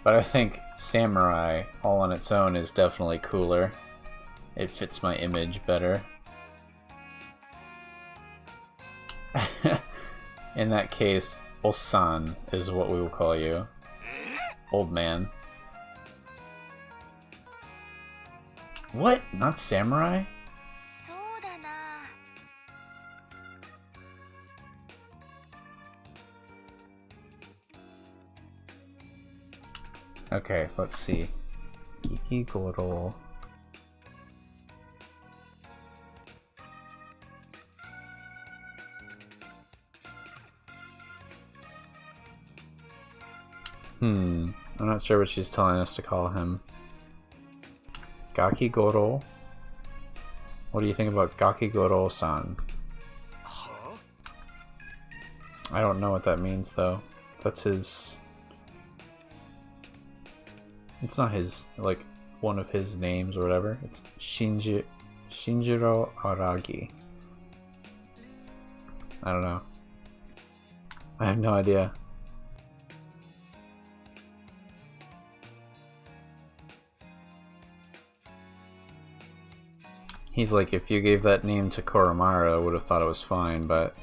A: But I think Samurai, all on its own, is definitely cooler. It fits my image better. In that case, Osan is what we will call you. Old man. What? Not Samurai?
B: そうだな。
A: Okay, let's see. Kikigoro. I'm not sure what she's telling us to call him. Gakigoro? What do you think about Gakigoro-san?
C: Huh?
A: I don't know what that means, though. That's his... It's not his, like, one of his names or whatever. It's Shinjiro Aragi. I don't know. I have no idea. He's like, if you gave that name to Koromaru, I would have thought it was fine, but...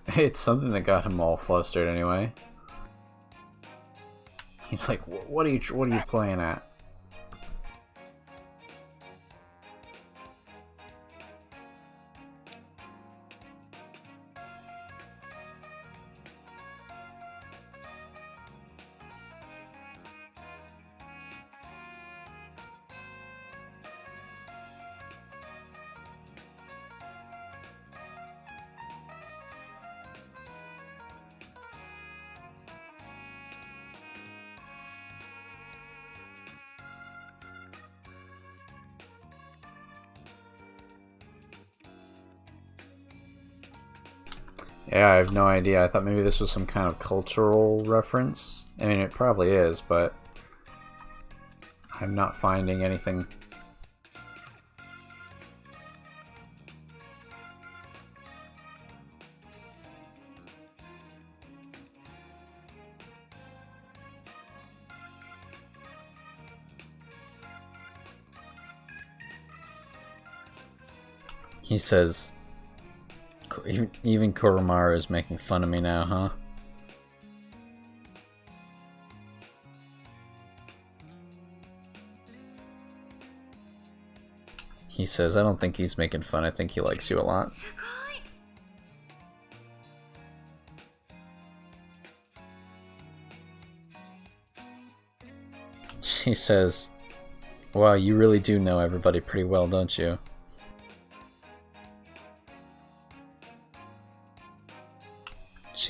A: It's something that got him all flustered anyway. He's like, what are you playing at? Yeah, I have no idea. I thought maybe this was some kind of cultural reference. I mean, it probably is, but I'm not finding anything. He says... Even Koromaru is making fun of me now, huh? He says, I don't think he's making fun, I think he likes you a lot.
B: すごい。
A: She says, wow, you really do know everybody pretty well, don't you?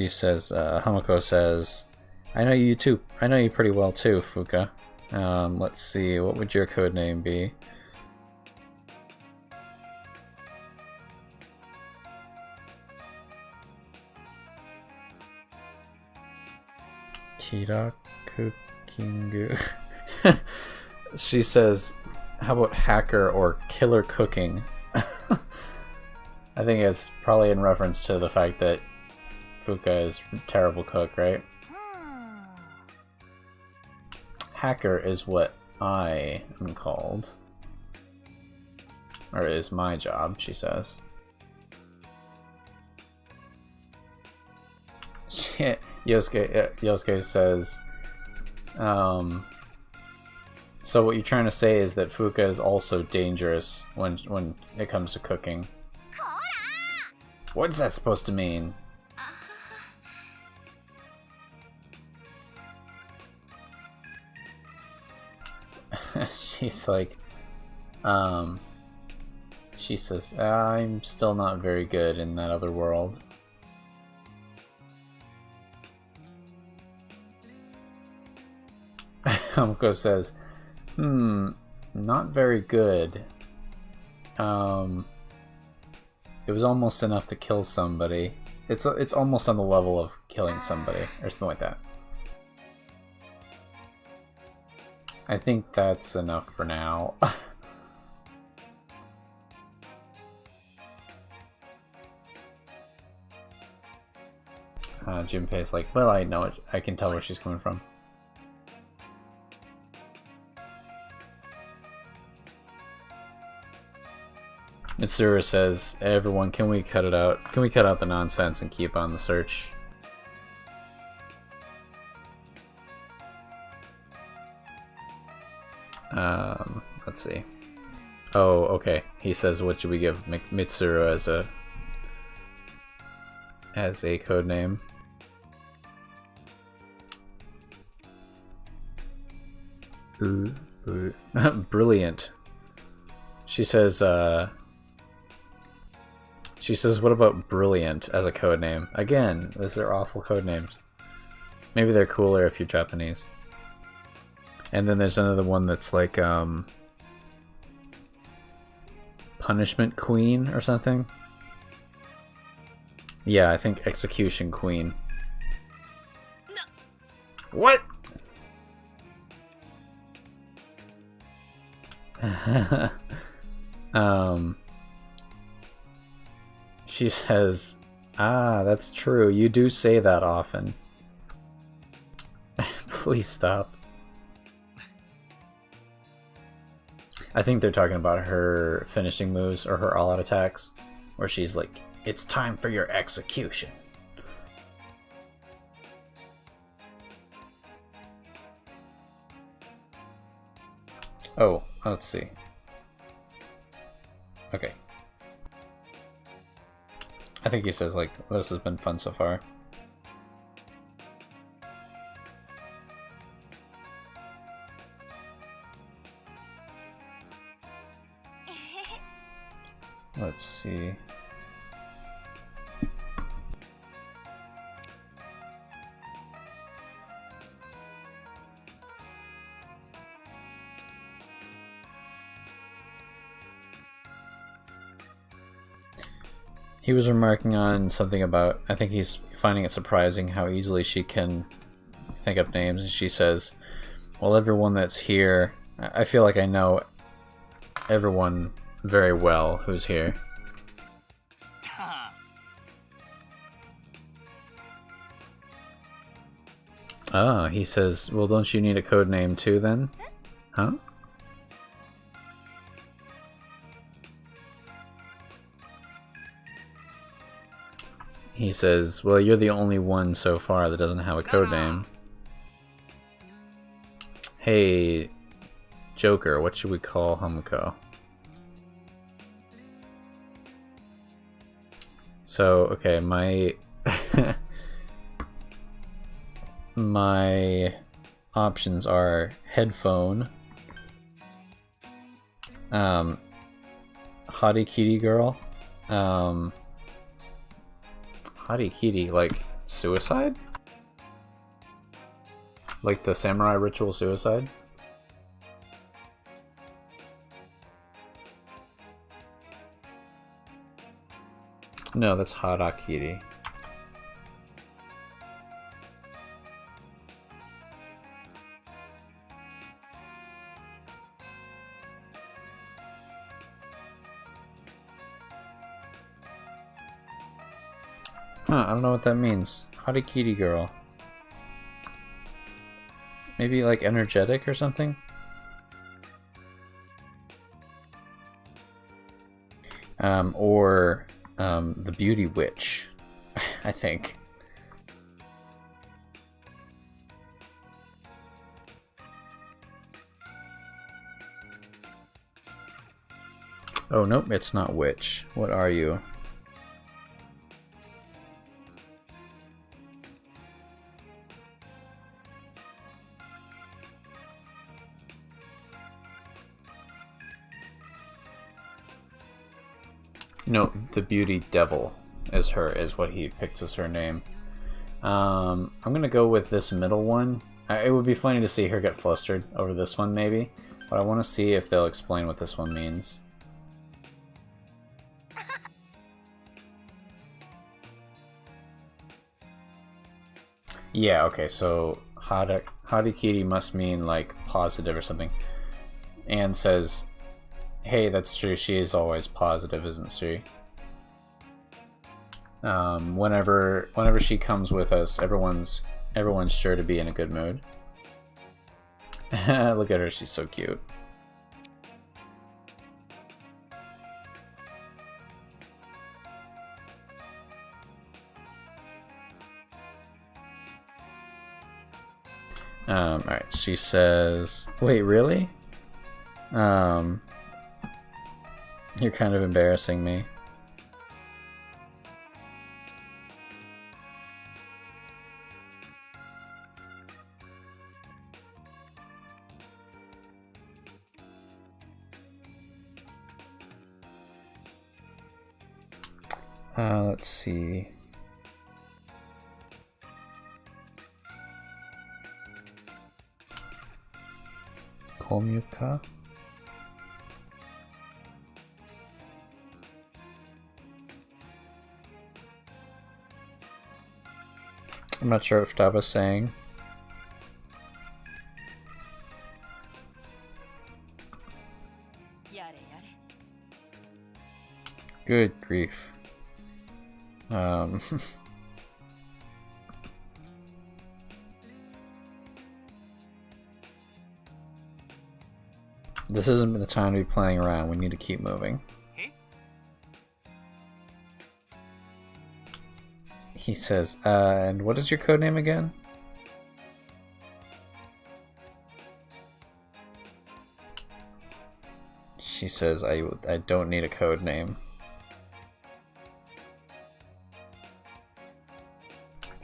A: she says, Hamako says, I know you too. I know you pretty well too, Fuka. Let's see, what would your code name be? Kiraku Kingu. She says, how about hacker or killer cooking? I think it's probably in reference to the fact that Fuka is a terrible cook, right? Hacker is what I am called. Or is my job, she says. Yosuke says, so what you're trying to say is that Fuka is also dangerous when it comes to cooking. What's that supposed to mean? She's like, she says, I'm still not very good in that other world. Hamako says, not very good. It was almost enough to kill somebody. It's almost on the level of killing somebody, or something like that. I think that's enough for now. Junpei's like, well, I know it. I can tell where she's coming from. Mitsuru says, everyone, can we cut it out? Can we cut out the nonsense and keep on the search? Let's see. Oh, okay. He says, what should we give Mitsuru as a code name? Brilliant. She says, what about Brilliant as a code name? Again, those are awful code names. Maybe they're cooler if you're Japanese. And then there's another one that's like, Punishment Queen or something? Yeah, I think Execution Queen.
D: No.
A: What? She says, that's true. You do say that often. Please stop. I think they're talking about her finishing moves or her all-out attacks, where she's like, it's time for your execution. Oh, let's see. Okay. I think he says, like, this has been fun so far. Let's see. He was remarking on something about, I think he's finding it surprising how easily she can think up names, and she says, well, everyone that's here, I feel like I know everyone very well who's here. Oh, he says, well, don't you need a code name too then? Huh? He says, well, you're the only one so far that doesn't have a code name. Hey, Joker, what should we call Hamako? So, okay, my my options are headphone, hottie kitty girl, hottie kitty, like Suicide? Like the samurai ritual suicide? No, that's harakiri. Huh, I don't know what that means. Harakiri girl. Maybe like energetic or something? Or the beauty witch, I think. Oh, nope, it's not witch. What are you? No, the beauty devil is what he picks as her name. I'm gonna go with this middle one. It would be funny to see her get flustered over this one maybe, but I want to see if they'll explain what this one means. Yeah, okay, so Harakiri must mean like positive or something. Anne says, hey, that's true, she is always positive, isn't she? Whenever she comes with us, everyone's sure to be in a good mood. Look at her, she's so cute. Alright, she says, wait, really? You're kind of embarrassing me. Let's see. Komyuka? I'm not sure what Futaba's saying. Good grief. This isn't the time to be playing around. We need to keep moving. He says, and what is your code name again? She says, I don't need a code name.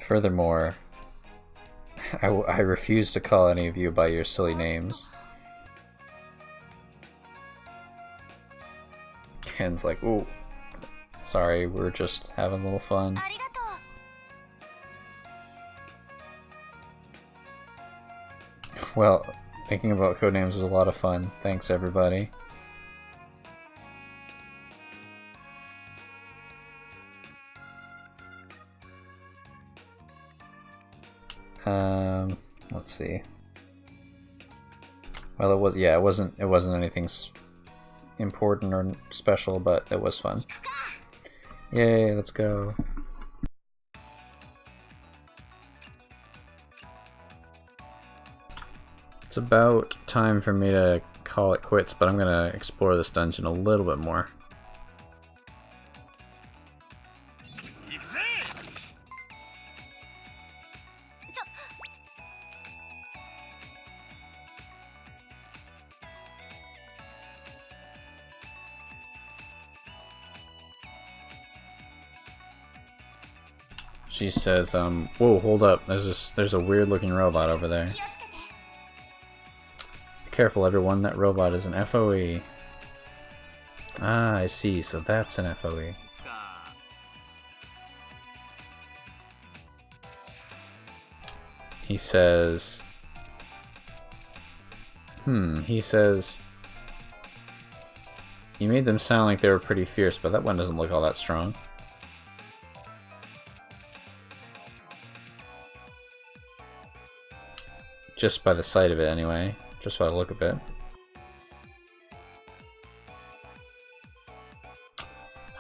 A: Furthermore, I refuse to call any of you by your silly names. Ken's like, ooh, sorry, we're just having a little fun. Well, thinking about codenames was a lot of fun. Thanks, everybody. Let's see. Well, it wasn't anything important or special, but it was fun. Yay, let's go. It's about time for me to call it quits, but I'm gonna explore this dungeon a little bit more. She says, whoa, hold up, there's a weird looking robot over there. Be careful everyone, that robot is an FOE. Ah, I see, so that's an FOE. He says... he says... You made them sound like they were pretty fierce, but that one doesn't look all that strong. Just by the sight of it, anyway. Just by the look of it.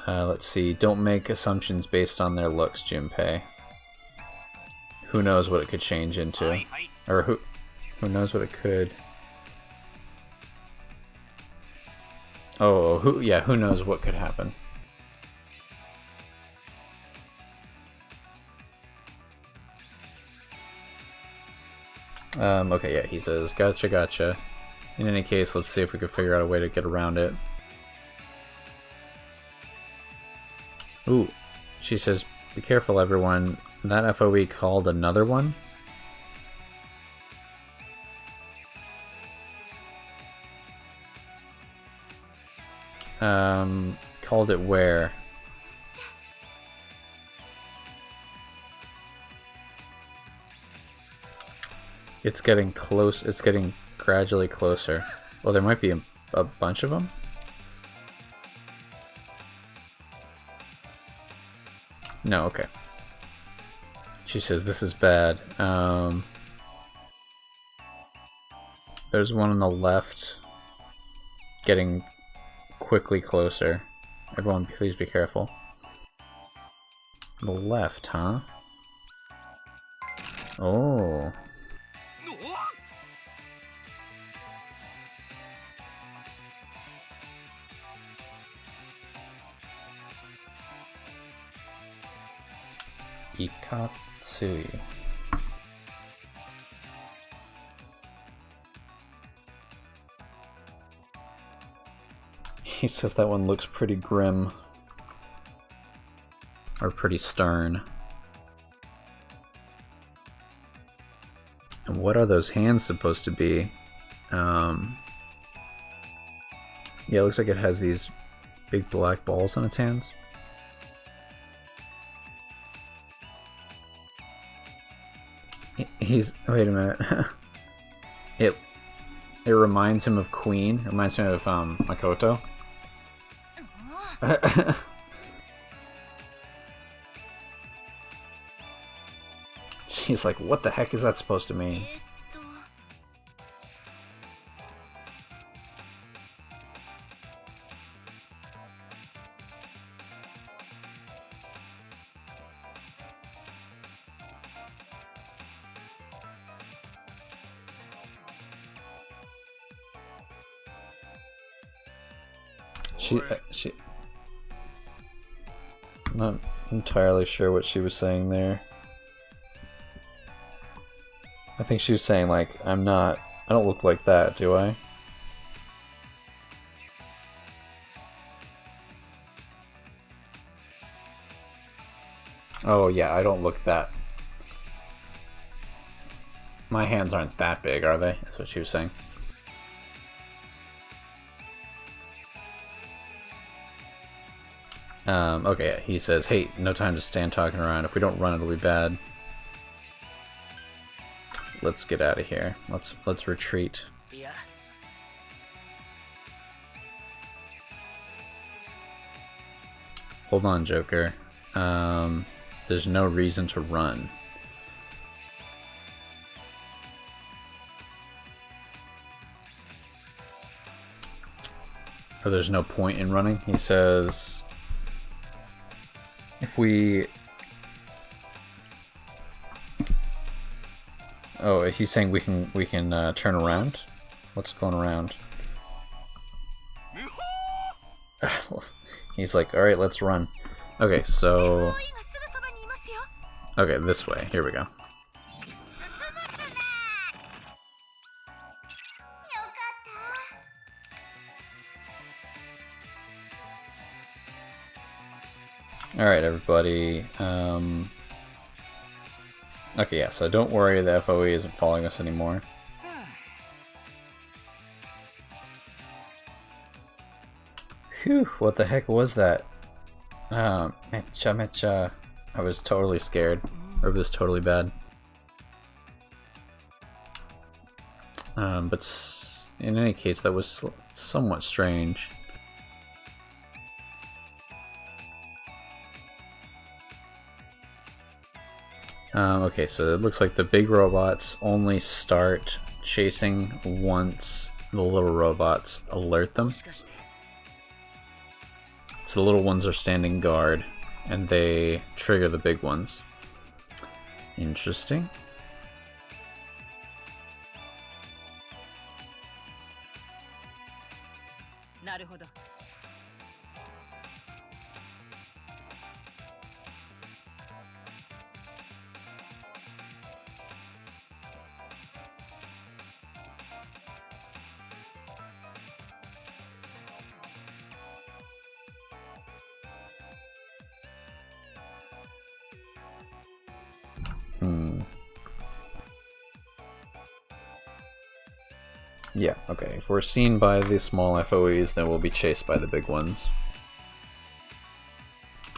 A: Let's see. Don't make assumptions based on their looks, Junpei. Who knows what it could change into? Or who knows what it could... Oh, who knows what could happen. Okay, yeah, he says, gotcha, gotcha. In any case, let's see if we can figure out a way to get around it. Ooh, she says, be careful everyone, that FOE called another one? Called it where? It's getting close, it's getting gradually closer. Well, there might be a bunch of them? No, okay. She says, this is bad. There's one on the left getting quickly closer. Everyone, please be careful. The left, huh? Oh. Ikatsui. He says that one looks pretty grim. Or pretty stern. And what are those hands supposed to be? Yeah, it looks like it has these big black balls on its hands. Wait a minute. It reminds him of Queen. It reminds me of Makoto. She's like, what the heck is that supposed to mean? She not entirely sure what she was saying there. I think she was saying, like, I don't look like that, do I? Oh yeah, I don't look that. My hands aren't that big, are they? That's what she was saying. Okay, he says, hey, no time to stand talking around. If we don't run, it'll be bad. Let's get out of here. Let's retreat.
D: Yeah.
A: Hold on, Joker. There's no reason to run. Or there's no point in running. He says, if we... Oh, he's saying we can turn around? What's going around? He's like, alright, let's run. Okay, so... Okay, this way. Here we go. Alright, everybody. Okay, yeah, so don't worry, the FOE isn't following us anymore. Phew, what the heck was that? Mecha. I was totally scared. Or it was totally bad. But in any case, that was somewhat strange. Okay, so it looks like the big robots only start chasing once the little robots alert them. So the little ones are standing guard, and they trigger the big ones. Interesting. Yeah, okay. If we're seen by the small FOEs, then we'll be chased by the big ones.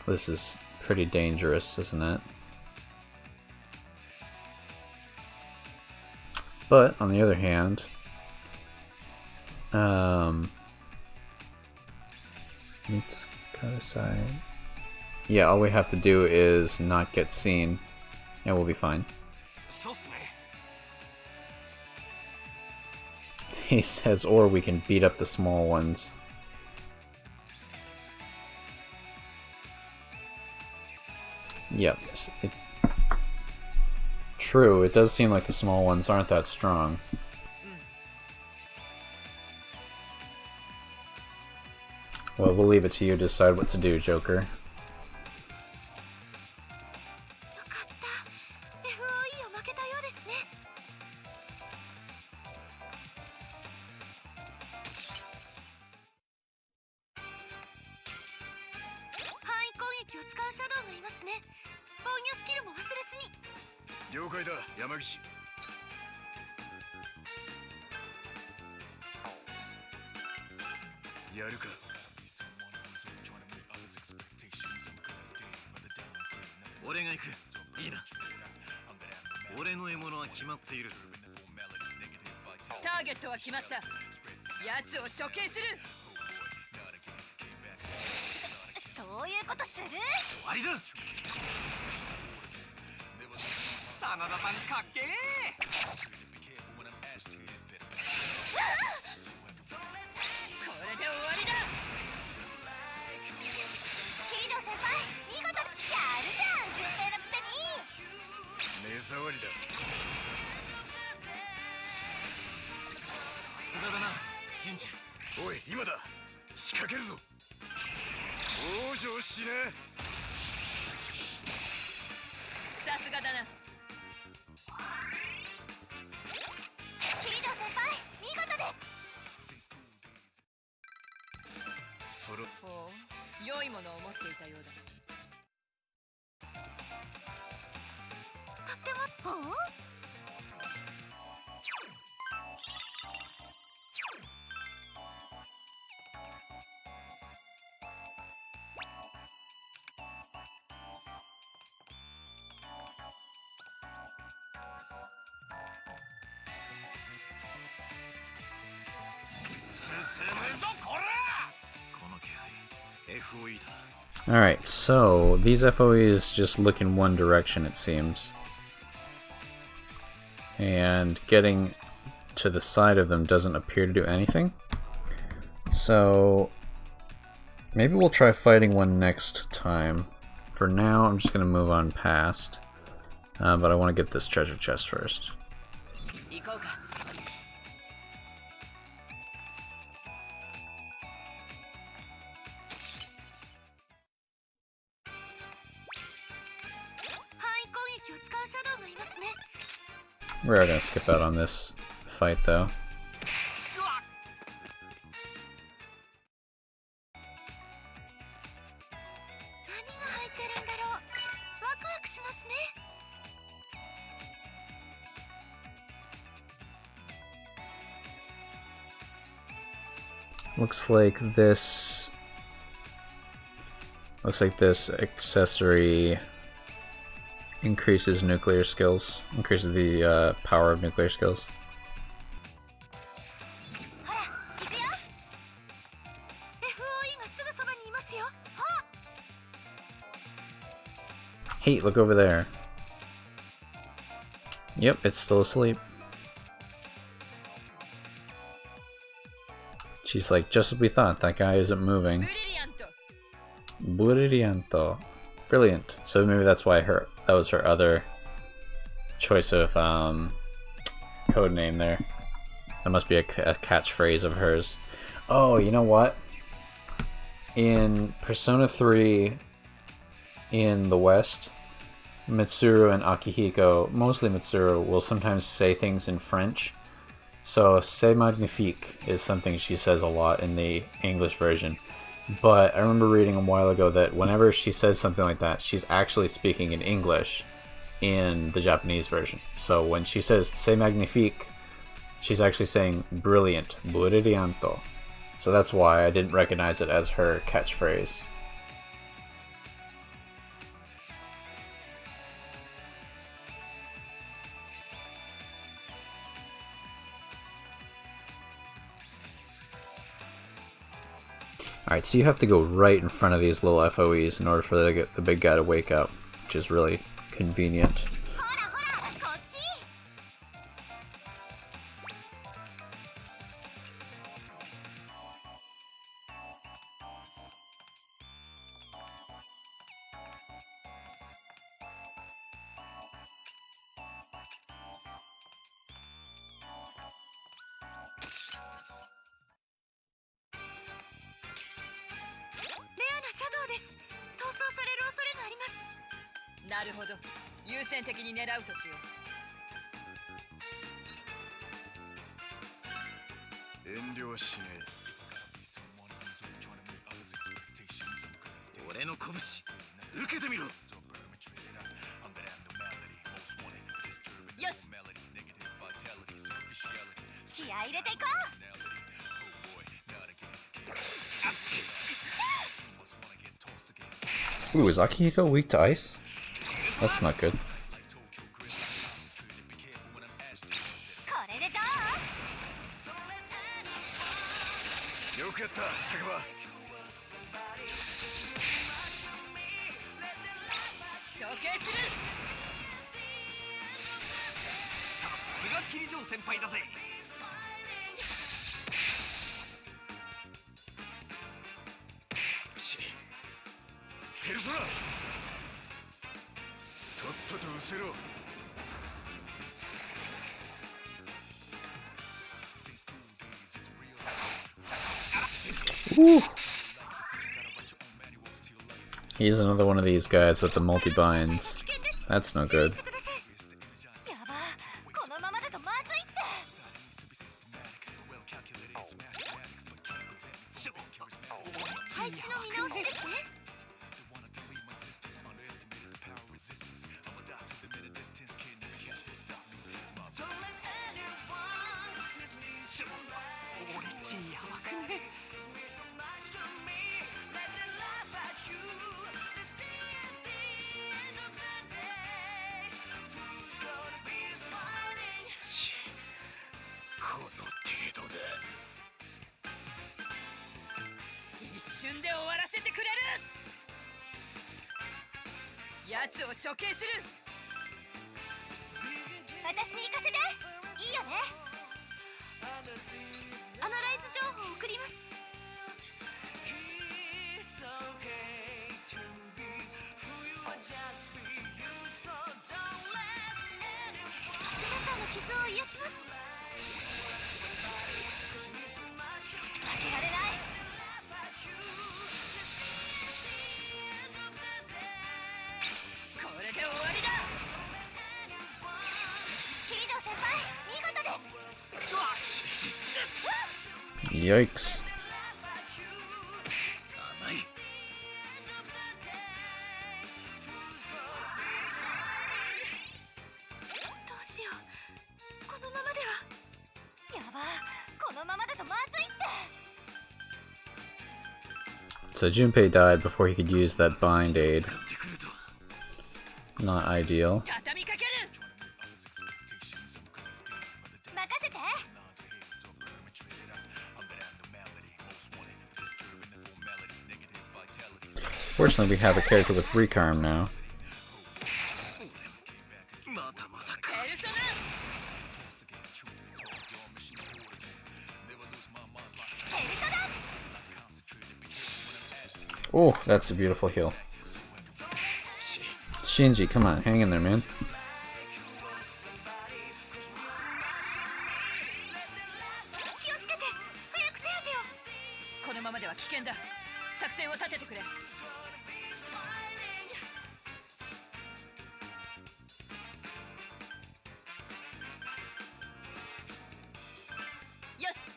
A: This is pretty dangerous, isn't it? But, on the other hand, let's cut aside. Yeah, all we have to do is not get seen, and we'll be fine. He says, or we can beat up the small ones. Yep. True, it does seem like the small ones aren't that strong. Well, we'll leave it to you to decide what to do, Joker. Alright, so these FOEs just look in one direction, it seems. And getting to the side of them doesn't appear to do anything. So maybe we'll try fighting one next time. For now, I'm just going to move on past. But I want to get this treasure chest first. We are going to skip out on this fight, though. Looks like this accessory increases nuclear skills, increases the power of nuclear skills. Hey, look over there. Yep, it's still asleep. She's like, just as we thought, that guy isn't moving.
D: ブリリアント
A: Brilliant. Brilliant. So maybe that's why that was her other choice of code name there. That must be a catchphrase of hers. Oh, you know what? In Persona 3 in the West, Mitsuru and Akihiko, mostly Mitsuru, will sometimes say things in French. So, c'est magnifique is something she says a lot in the English version. But I remember reading a while ago that whenever she says something like that, she's actually speaking in English in the Japanese version. So when she says c'est magnifique, she's actually saying brilliant, brillianto. So that's why I didn't recognize it as her catchphrase. Alright, so you have to go right in front of these little FOEs in order for the big guy to wake up, which is really convenient.
B: ほらほらこっち。レアなシャドウです。逃走される恐れがあります。
D: なるほど、優先的に狙うとしよう。
C: 遠慮はしねえ。俺の拳受けてみろ。
D: よし、
B: 気合い入れていこう。
A: Ooh, is Akihiko weak to ice? That's not good.
B: これでどう？
C: よくやった、白馬。
D: 処刑する。
C: さすが桐城先輩だぜ。テルソラ、とっとと失せろ。
A: He's another one of these guys with the multi-binds. That's no good.
B: やば、このままだとまずいって。配置の見直しですね。
C: 俺っちやばくね。 この程度で。
D: 一瞬で終わらせてくれる。奴を処刑する。
B: 私に行かせて。いいよね。アナライズ情報を送ります。皆さんの傷を癒します。負けられない。
D: これで終わりだ。
B: 桐城先輩、見事です。
A: Yikes.
C: 甘い。
B: どうしよう。このままでは。やば、このままだとまずいって。
A: So Junpei died before he could use that bind aid.
C: 使ってくると。
A: Not ideal.
D: 畳みかける。
B: 任せて。
A: Fortunately, we have a character with Recarm now. Oh, that's a beautiful heal. Shinji, come on, hang in there, man.
B: 気をつけて、早く手当てを。
D: このままでは危険だ。作戦を立ててくれ。よし。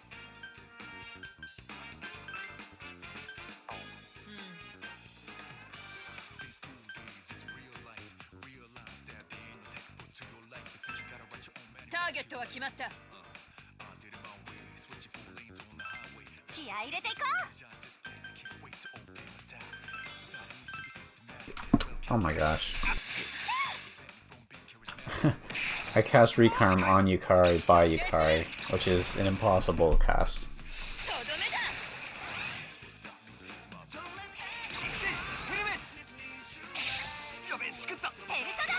D: ターゲットは決まった。
B: 気合い入れていこう。
A: Oh my gosh. I cast Recarm on Yukari by Yukari, which is an impossible cast.
D: とどめだ。
C: ヘルメス。やべえ、しくった。
B: ペルソナ。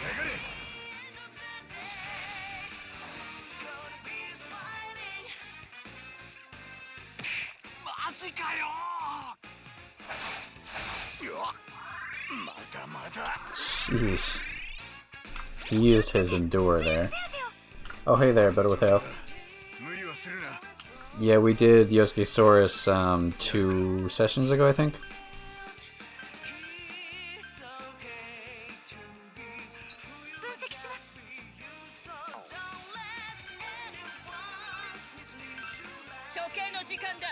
C: やがれ。マジかよ。うわ、まだまだ。
A: Jeez. He used his Endure there.
B: 手当てを。
A: Oh, hey there, better with health.
C: 無理はするな。
A: Yeah, we did Yosuke Saurus 2 sessions ago, I think.
B: 分析します。
D: 処刑の時間だ。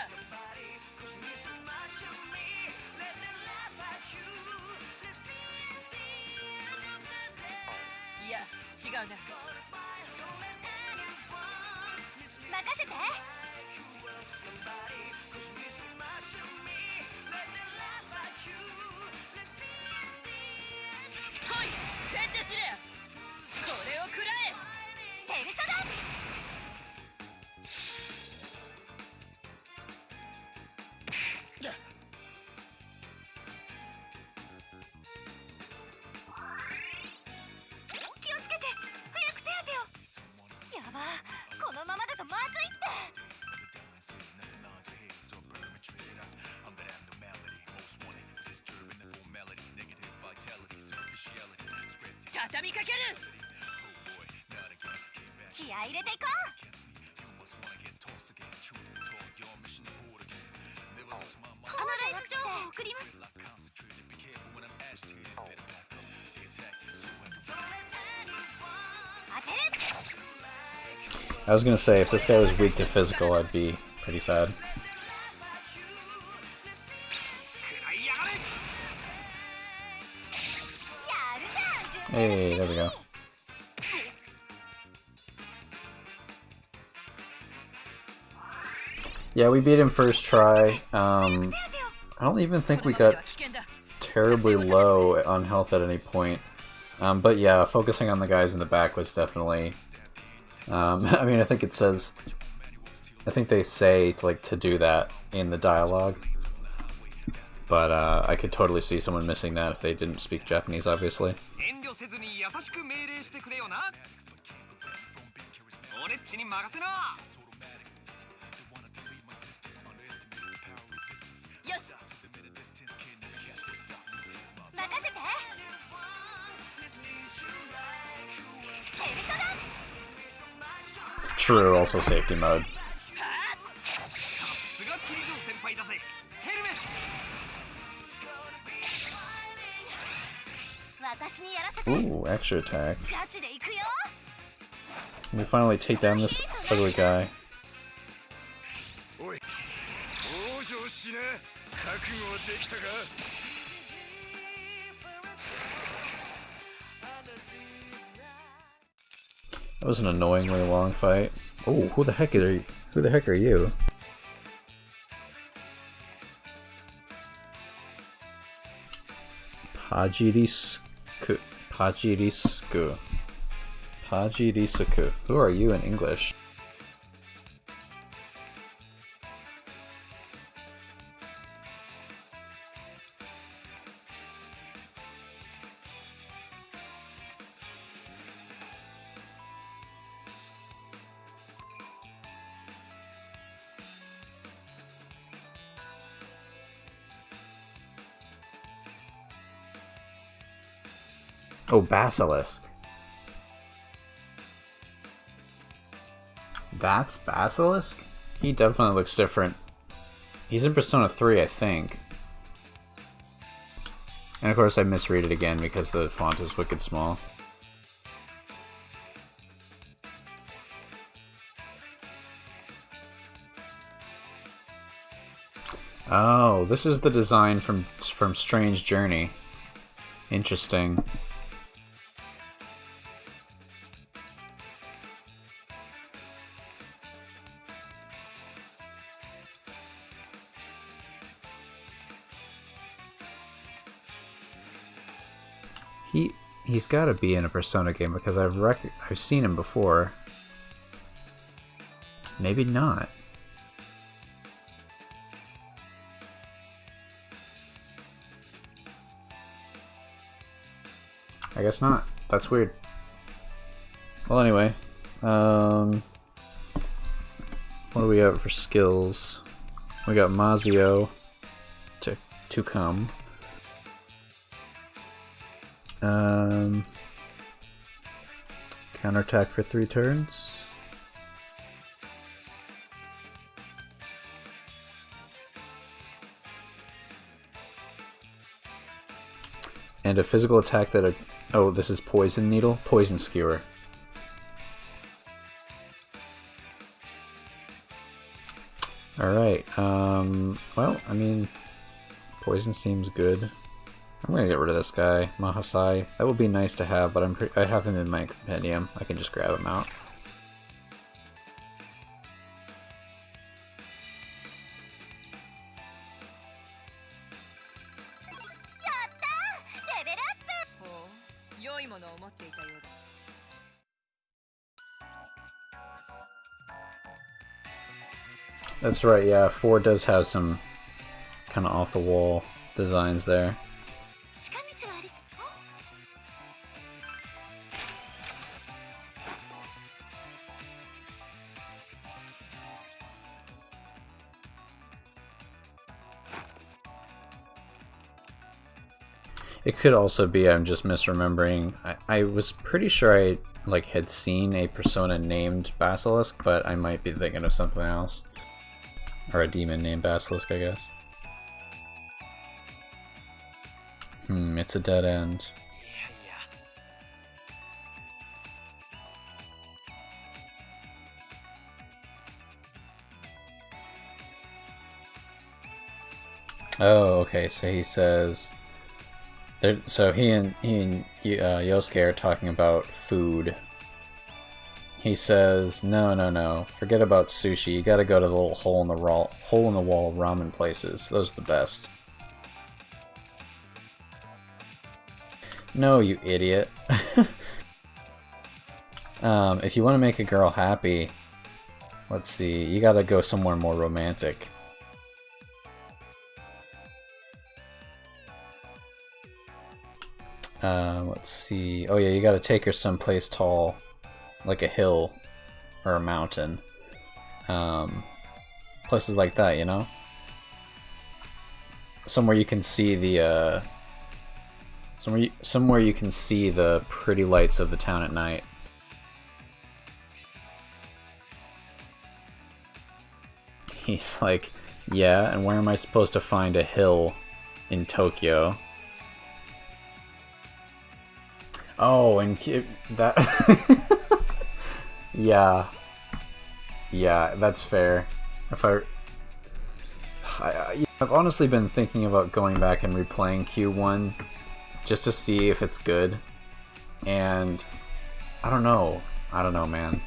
D: いや、違うな。
B: 任せて。
D: 来い、ペンテシレア。これを食らえ。
B: ペルソナ。気をつけて、早く手当てを。やば、このままだとまずいって。
D: 畳みかける。
B: 気合い入れていこう。アナライズ情報を送ります。当てる。
A: I was gonna say, if this guy was weak to physical, I'd be pretty sad.
C: 食らいやがれ。
B: やるじゃん、順
A: Hey, there we go. Yeah, we beat him first try.
B: 手当てを。
A: I don't even think
D: こ
A: we
D: のままで
A: got
D: は危険だ。
A: terribly low on health at any point. But yeah, focusing on the guys in the back was definitely... I mean, I think it says... I think they say to do that in the dialogue. But I could totally see someone missing that if they didn't speak Japanese, obviously.
C: 遠慮せずに優しく命令してくれよな。俺っちに任せな。
D: よし。
B: 任せて。ペルソナ。
A: True, also safety mode.
C: さすが桐城先輩だぜ。ヘルメス。
B: 私にやらせて。
A: Ooh, extra attack.
B: ガチで行くよ。
A: We finally take down this ugly guy.
C: おい、往生しな。覚悟はできたか。
A: That was an annoyingly long fight. Oh, who the heck are you? Who the heck are you? Pajirisku. Pajirisku. Pajirisuku. Who are you in English? Oh, Basilisk. That's Basilisk? He definitely looks different. He's in Persona 3, I think. And of course I misread it again because the font is wicked small. Oh, this is the design from Strange Journey. Interesting. He's got to be in a Persona game because I've seen him before. Maybe not. I guess not. That's weird. Well, anyway, what do we have for skills? We got Mazio to come. Counterattack for 3 turns. And a physical attack that oh, this is Poison Needle? Poison Skewer. Alright, well, I mean, poison seems good. I'm gonna get rid of this guy, Mahasai. That would be nice to have, but I have him in my compendium. I can just grab him out. That's right, yeah, 4 does have some kind of off-the-wall designs there. It could also be I'm just misremembering. I was pretty sure I had seen a Persona named Basilisk, but I might be thinking of something else. Or a demon named Basilisk, I guess. It's a dead end. Oh, okay, so he says... So he and Yosuke are talking about food. He says, no, forget about sushi. You gotta go to the little hole in the wall ramen places. Those are the best. No, you idiot. If you want to make a girl happy, let's see, you gotta go somewhere more romantic. Let's see. Oh yeah, you gotta take her someplace tall, like a hill or a mountain. Places like that, you know? Somewhere you can see the somewhere you can see the pretty lights of the town at night. He's like, yeah, and where am I supposed to find a hill in Tokyo? Oh, and that... yeah. Yeah, that's fair. If I've honestly been thinking about going back and replaying Q1 just to see if it's good. And I don't know. I don't know, man.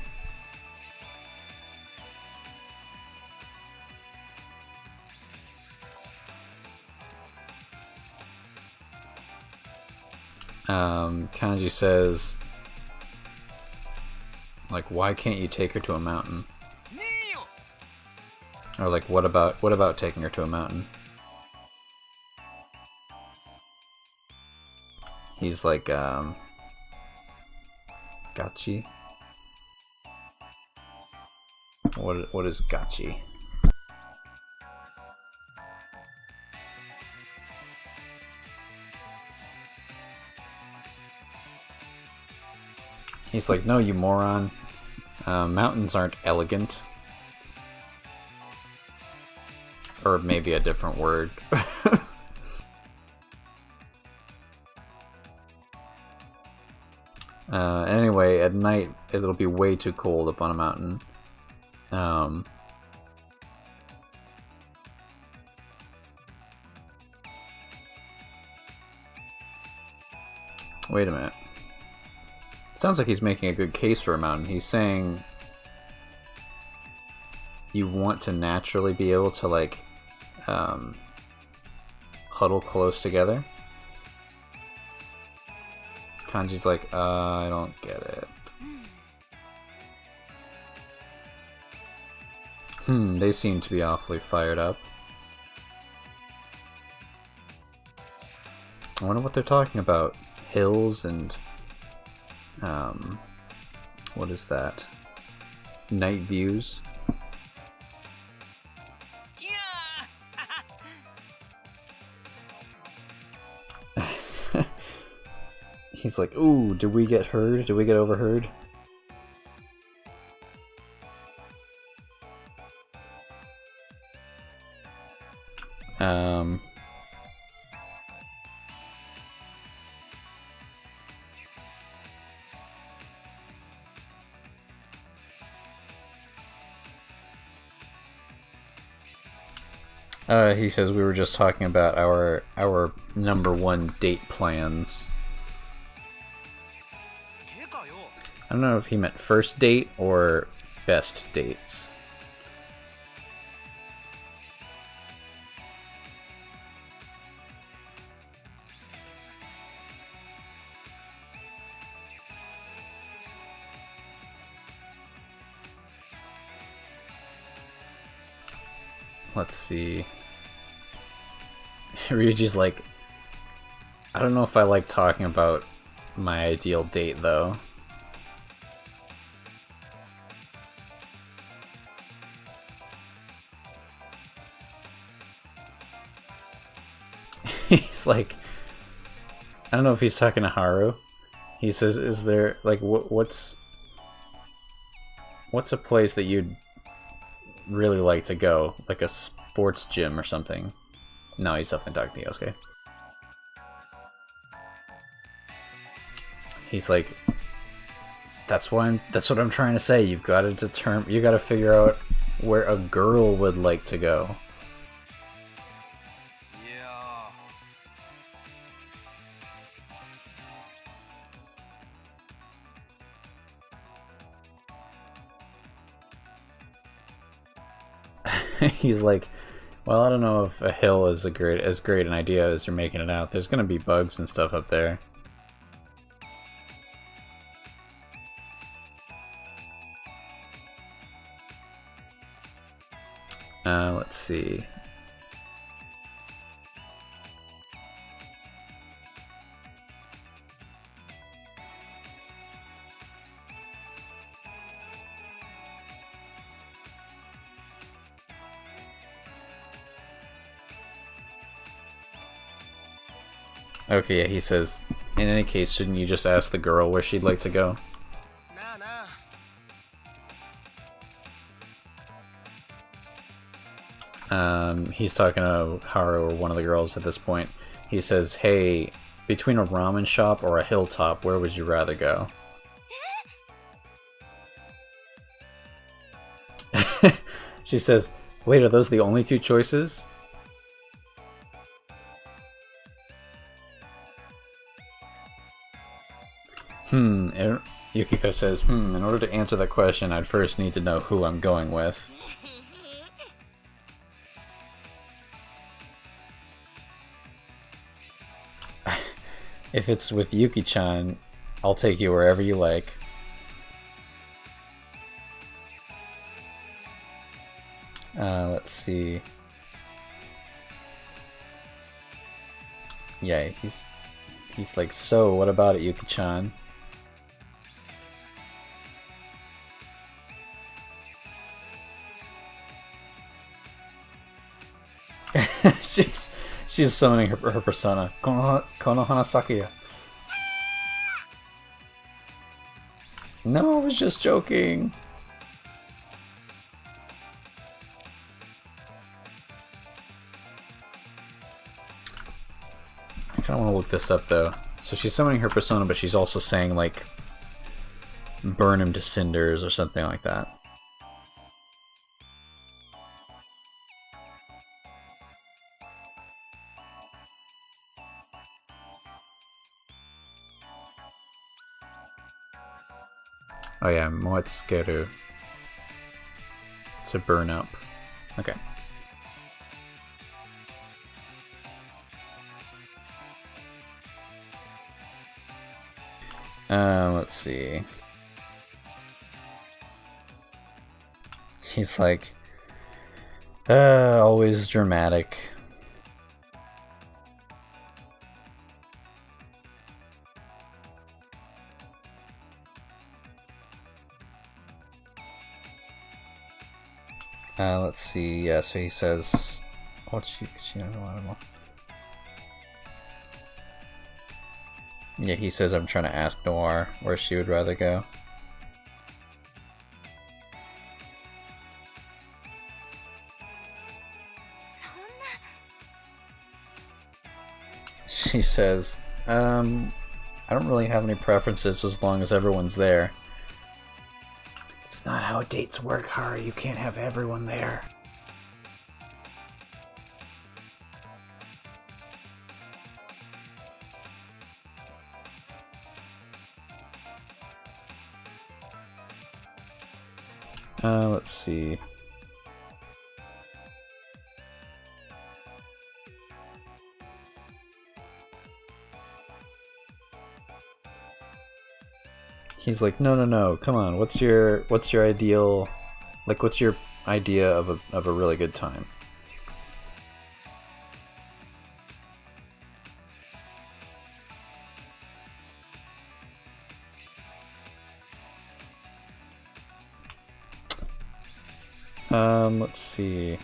A: Kanji says, like, why can't you take her to a mountain? Or like, what about taking her to a mountain? He's like, Gachi? What is Gachi? He's like, no, you moron. Mountains aren't elegant. Or maybe a different word. Anyway, at night it'll be way too cold up on a mountain. Wait a minute. Sounds like he's making a good case for a mountain. He's saying you want to naturally be able to, like, huddle close together. Kanji's like, I don't get it. They seem to be awfully fired up. I wonder what they're talking about. Hills and what is that? Night views. He's like, ooh, did we get heard? Did we get overheard? He says we were just talking about our #1 date plans. I don't know if he meant first date or best dates. Let's see. Ryuji's like, I don't know if I like talking about my ideal date though. He's like, I don't know if he's talking to Haru. He says, is there, like, what's a place that you'd really like to go? Like a sports gym or something? No, he's definitely talking to Yosuke. He's like, that's what I'm trying to say. You've got to you got to figure out where a girl would like to go. He's like, well, I don't know if a hill is as great an idea as you're making it out. There's gonna be bugs and stuff up there. Let's see. Okay, yeah, he says, in any case, shouldn't you just ask the girl where she'd like to go? He's talking to Haru, or one of the girls at this point. He says, hey, between a ramen shop or a hilltop, where would you rather go? She says, wait, are those the only two choices? Yukiko says, in order to answer that question, I'd first need to know who I'm going with. If it's with Yuki-chan, I'll take you wherever you like. Let's see. Yeah, he's like, so what about it, Yuki-chan? She's summoning her persona. Kono Hanasaki. No, I was just joking. I kind of want to look this up though. So she's summoning her persona, but she's also saying like burn him to cinders or something like that. Oh yeah, Moetsukeru. To burn up. Okay. Let's see. He's like, always dramatic. Let's see. Yeah, so he says, what's she I don't know. Yeah, he says I'm trying to ask Noir where she would rather go. She says, I don't really have any preferences as long as everyone's there. It's not how dates work, Haru. You can't have everyone there. Let's see. He's like, no, come on. What's your ideal, like, what's your idea of a really good time? Let's see.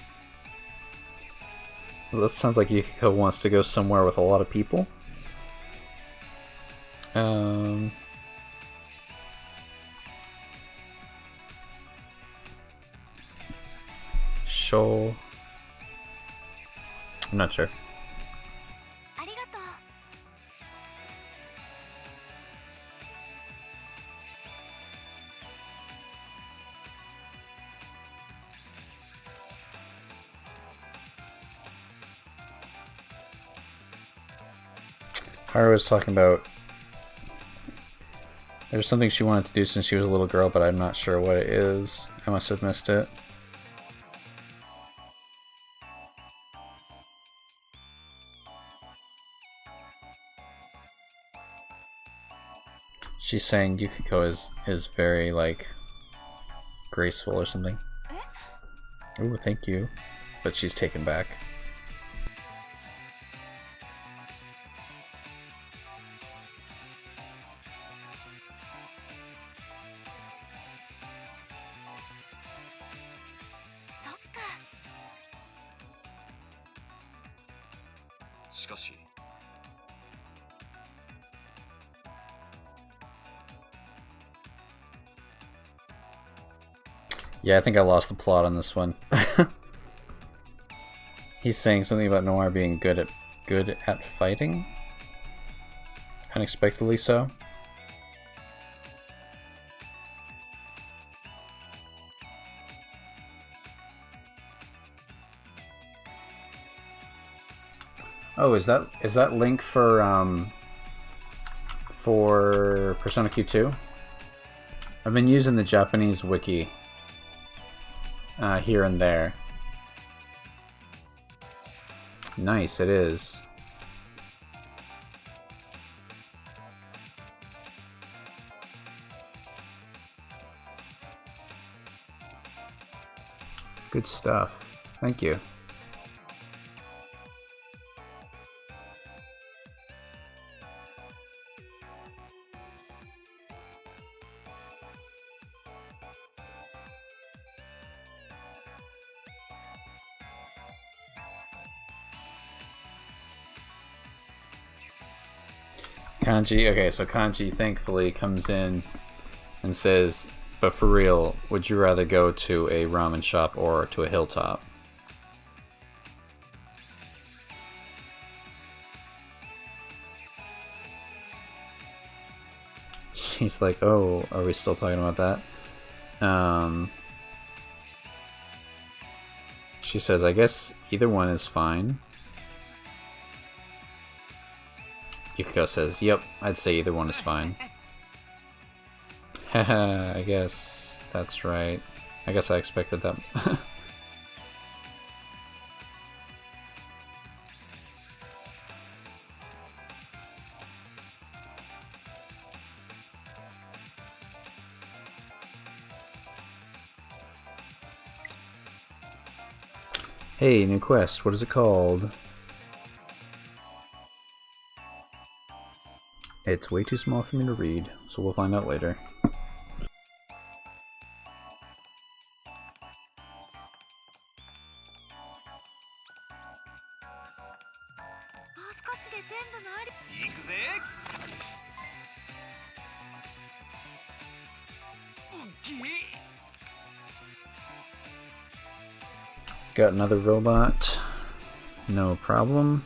A: Well, that sounds like Yukiko wants to go somewhere with a lot of people. Shoal. I'm not sure. Haru was talking about there's something she wanted to do since she was a little girl, but I'm not sure what it is. I must have missed it. She's saying Yukiko is very, like, graceful or something. Ooh, thank you. But she's taken back. Yeah, I think I lost the plot on this one. He's saying something about Noir being good at fighting. Unexpectedly so. Oh, is that link for Persona Q2? I've been using the Japanese wiki here and there. Nice, it is. Good stuff. Thank you. Kanji, okay, so Kanji thankfully comes in and says, "But for real, would you rather go to a ramen shop or to a hilltop?" She's like, "Oh, are we still talking about that?" She says, "I guess either one is fine." Yukiko says, "Yep, I'd say either one is fine." Haha, I guess that's right. I guess I expected that. Hey, new quest. What is it called? It's way too small for me to read, so we'll find out later.
B: もう少しで全部回り。
C: 行くぜ。うっきー。
A: Got another robot. No problem.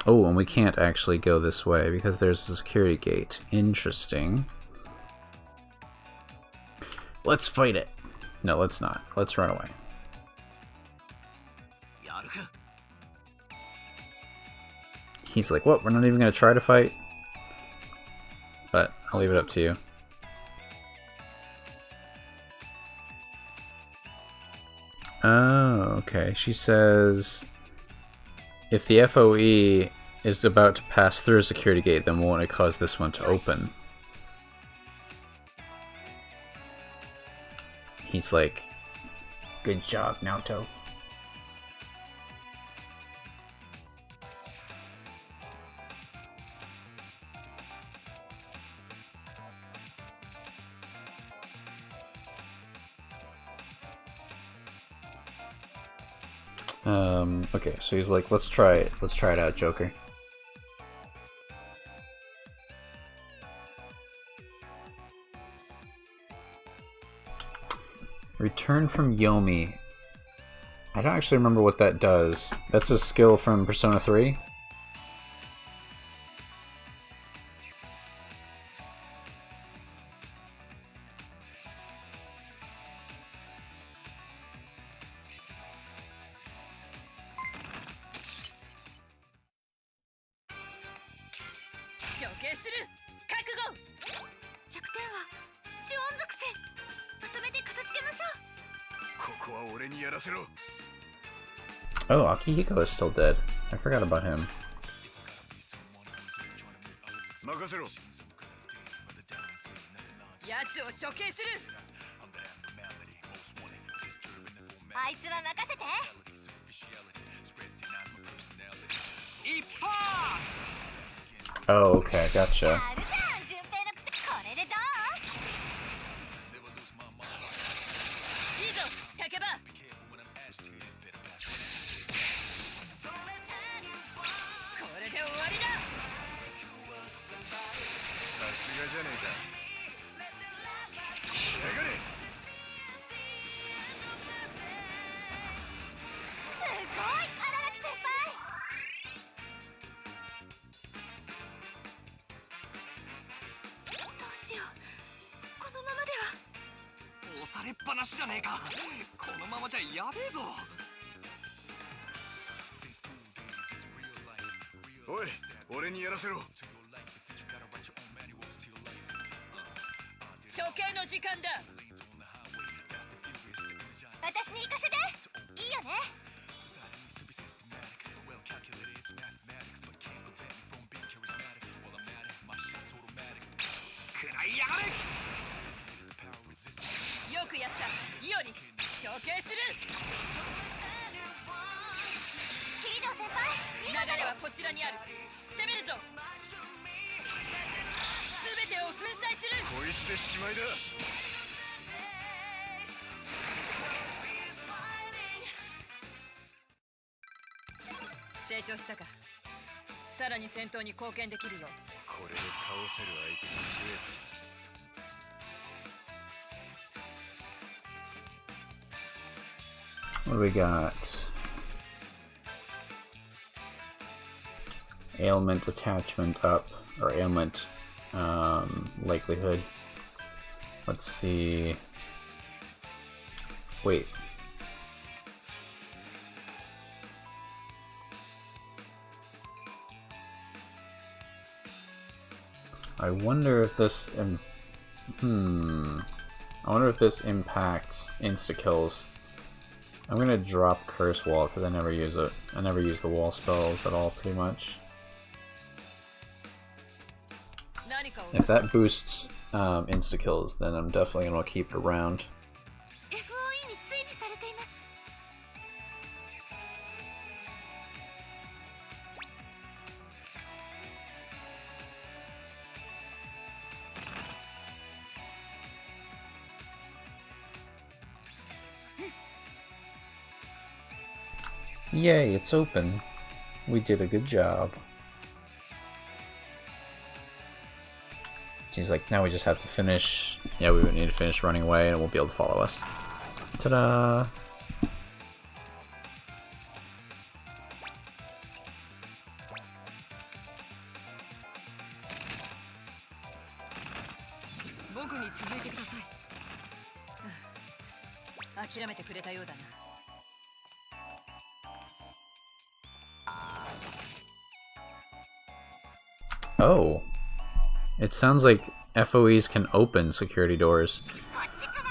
A: Oh, and we can't actually go this way because there's a security gate. Interesting. Let's fight it. No, let's not. Let's run away.
C: やるか。
A: He's like, what? We're not even going to try to fight? But I'll leave it up to you. Oh, okay. She says, if the FOE is about to pass through a security gate, then won't it cause this one to open? He's like, good job, Naoto. Okay, so he's like, let's try it. Let's try it out, Joker. Return from Yomi. I don't actually remember what that does. That's a skill from Persona 3? Oh, Akihiko is still dead. I forgot about him.
C: 任せろ。
D: 奴を処刑する。
B: あいつは任せて。
C: 一発。
A: Oh, okay, gotcha.
B: あるじゃん、順平のくせ。これでどう？
D: いいぞ、竹馬。これで終わりだ。
C: さすがじゃねえか。仕上がれ。
B: すごい、荒木先輩。どうしよう。このままでは。
C: 押されっぱなしじゃねえか。このままじゃやべえぞ。おい、俺にやらせろ。
D: 処刑の時間だ。
B: 私に行かせて。いいよね。
C: 食らいやがれ。
D: よくやった、ギオリ。処刑する。
B: キリド先輩、
D: 流れはこちらにある。攻めるぞ。すべてを粉砕する。
C: こいつでしまいだ。
D: 成長したか。さらに戦闘に貢献できるよ。
C: ここれで倒せる相手が増えた。
A: What do we got? Ailment attachment up, or ailment likelihood. Let's see. Wait. I wonder if this I wonder if this impacts insta-kills. I'm gonna drop Curse Wall because I never use it. I never use the wall spells at all, pretty much. If that boosts insta-kills, then I'm definitely gonna keep it around.
B: FOE に追尾されています。
A: Yay, it's open. We did a good job. She's like, now we just have to finish. Yeah, we would need to finish running away and it won't be able to follow us. Ta-da! Oh. It sounds like FOEs can open security doors,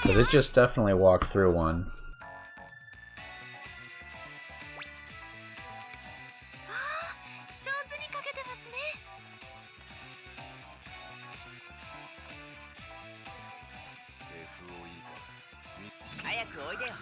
A: but it just definitely walked through one.
B: 上手にかけてますね。
C: FOE か。
D: 早くおいでよ。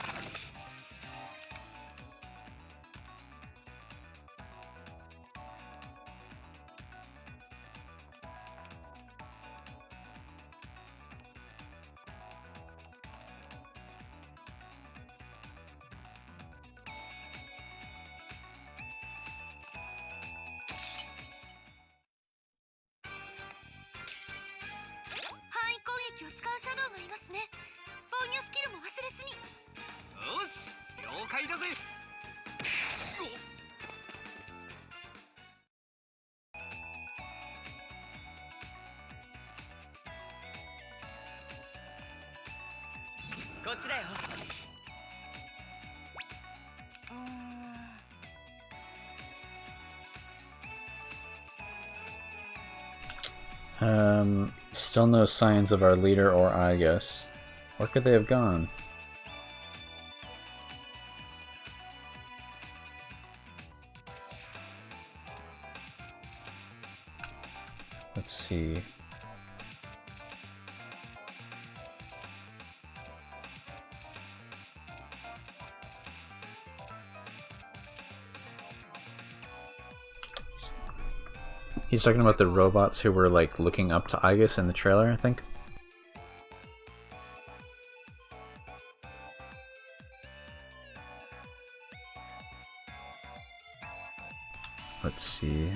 B: 範囲攻撃を使うシャドウがいますね。防御スキルも忘れずに。
C: よし、了解だぜ。
D: こっちだよ。
A: Still no signs of our leader or Igus. Where could they have gone? Let's see. He's talking about the robots who were like looking up to Igus in the trailer, I think. Let's see.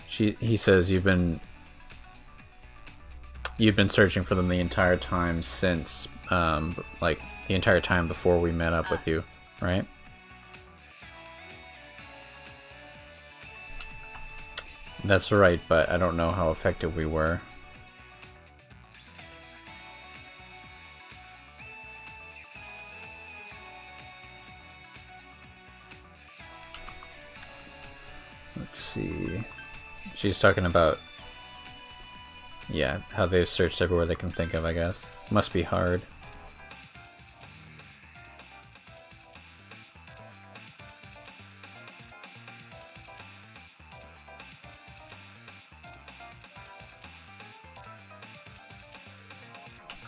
A: He says you've been searching for them the entire time since, like, the entire time before we met up with you, right? That's right, but I don't know how effective we were. Let's see. She's talking about, yeah, how they've searched everywhere they can think of, I guess. Must be hard.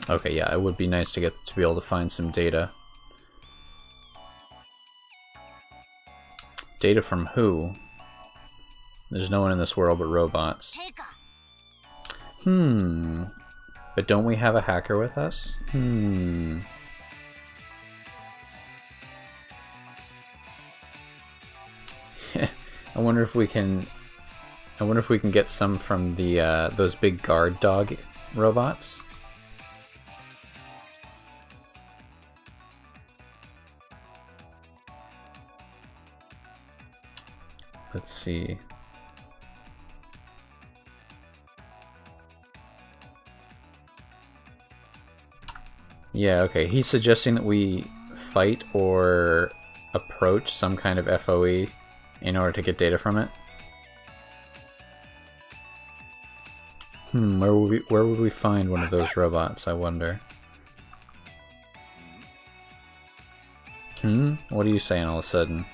A: Okay, yeah, it would be nice to be able to find some data. Data from who? There's no one in this world but robots. But don't we have a hacker with us? I wonder if we can get some from the those big guard dog robots. Let's see. Yeah, okay. He's suggesting that we fight or approach some kind of FOE in order to get data from it. Where would we find one of those robots, I wonder? What are you saying all of a sudden?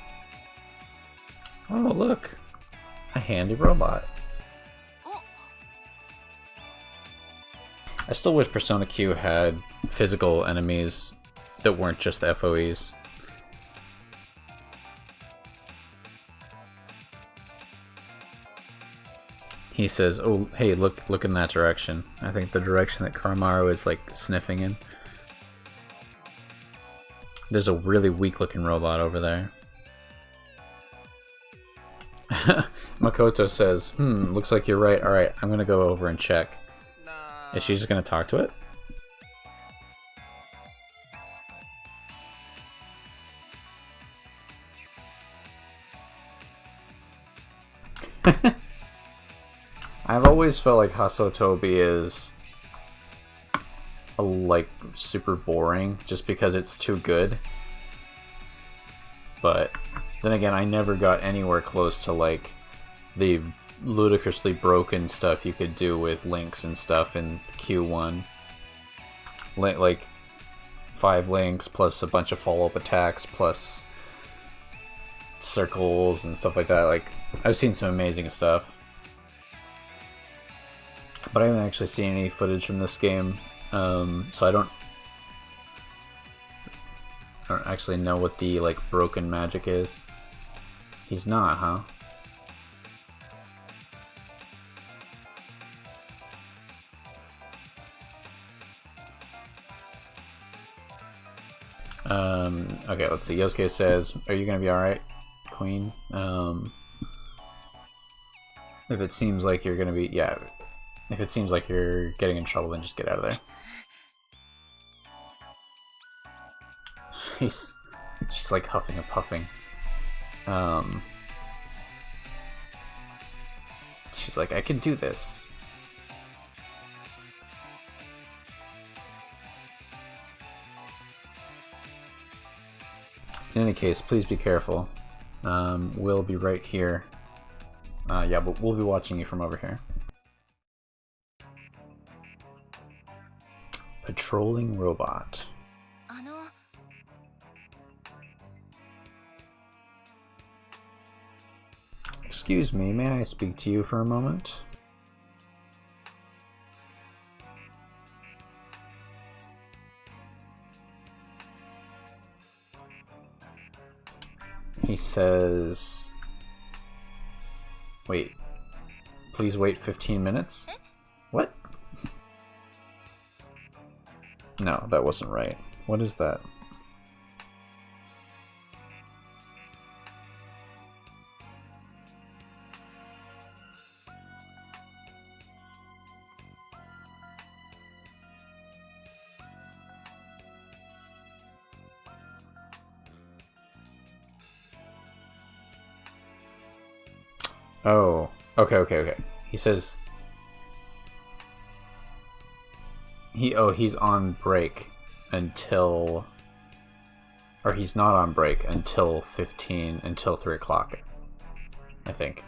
A: Oh, look! A handy robot. I still wish Persona Q had physical enemies that weren't just FOEs. He says, "Oh, hey, look in that direction." I think the direction that Karamaru is like sniffing in. There's a really weak-looking robot over there. Makoto says, looks like you're right. Alright, I'm gonna go over and check. Is she just gonna talk to it? I've always felt like Hasotobi is like super boring just because it's too good. But then again, I never got anywhere close to like the ludicrously broken stuff you could do with links and stuff in Q1. Like 5 links plus a bunch of follow-up attacks plus circles and stuff like that. Like, I've seen some amazing stuff. But I haven't actually seen any footage from this game, so I don't actually know what the like broken magic is. He's not, huh? Okay, let's see. Yosuke says, "Are you gonna be alright, Queen?" If it seems like you're gonna be, yeah. If it seems like you're getting in trouble, then just get out of there. She's like huffing and puffing. She's like, I can do this. In any case, please be careful. We'll be right here. Yeah, but we'll be watching you from over here. Patrolling robot. Excuse me, may I speak to you for a moment? He says... Wait. Please wait 15 minutes? What? No, that wasn't right. What is that? Oh, okay. He says he's on break until, or he's not on break until 3 o'clock, I think.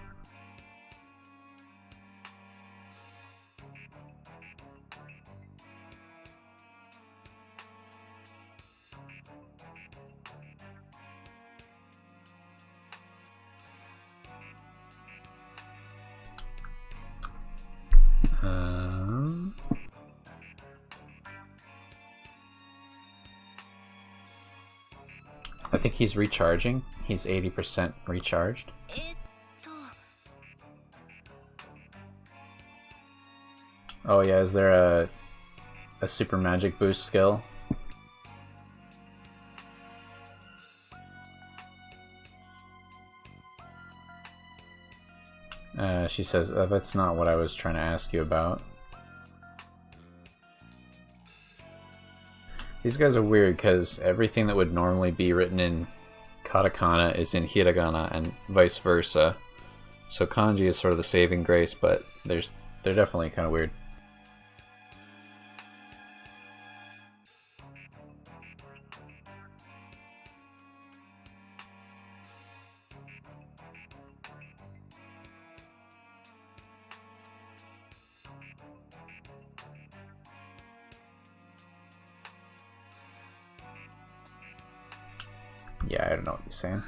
A: I think he's recharging. He's 80% recharged. Oh yeah, is there a super magic boost skill? She says, that's not what I was trying to ask you about. These guys are weird because everything that would normally be written in katakana is in hiragana and vice versa. So kanji is sort of the saving grace, but they're definitely kind of weird. Yeah, I don't know what you're saying.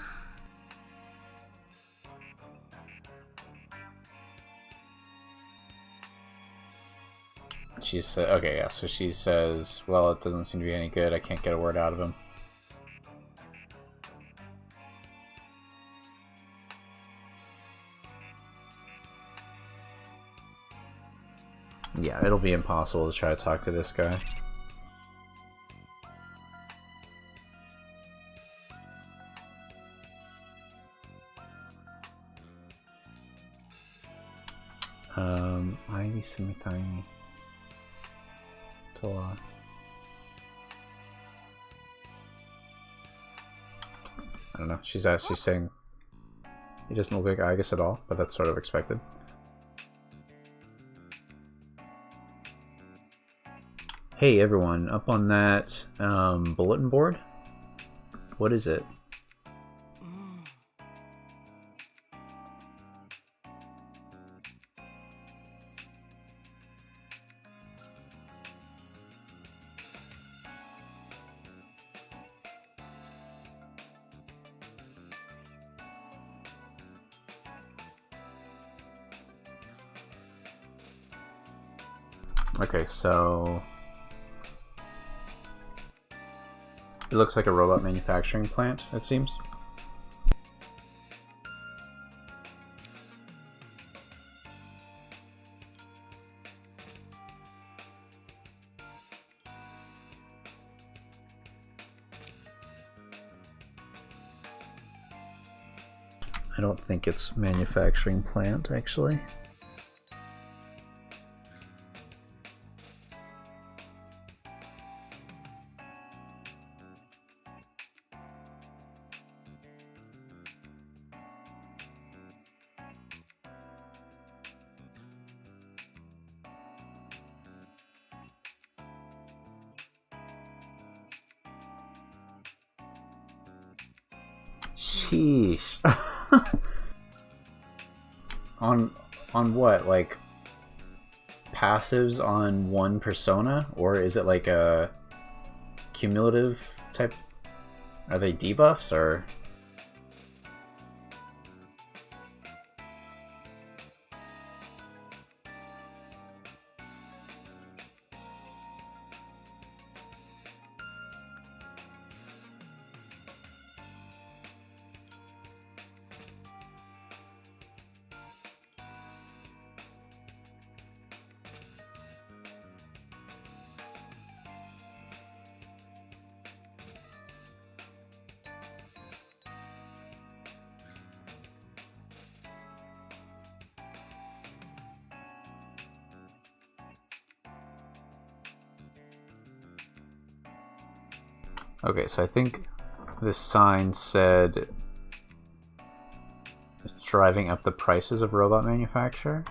A: She said, okay, yeah, so she says, well, it doesn't seem to be any good. I can't get a word out of him. Yeah, it'll be impossible to try to talk to this guy. I don't know. She's saying he doesn't look like Aigis at all, but that's sort of expected. Hey everyone, up on that bulletin board, what is it? Okay, so it looks like a robot manufacturing plant, it seems. I don't think it's manufacturing plant, actually. Sheesh. On what? Like passives on one persona? Or is it like a cumulative type? Are they debuffs or? Okay, so I think this sign said it's driving up the prices of robot manufacture.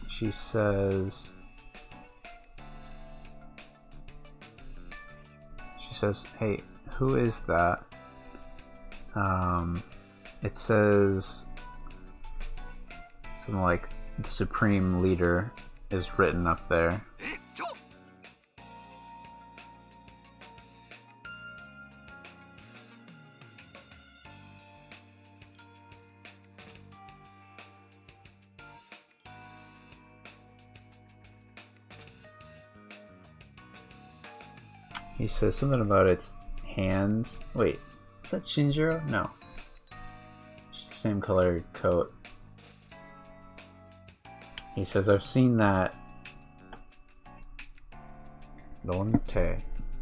A: She says, hey, who is that? It says something like the Supreme Leader is written up there. He says something about its hands. Wait, is that Shinjiro? No. Same color coat. He says, I've seen that. Lonte.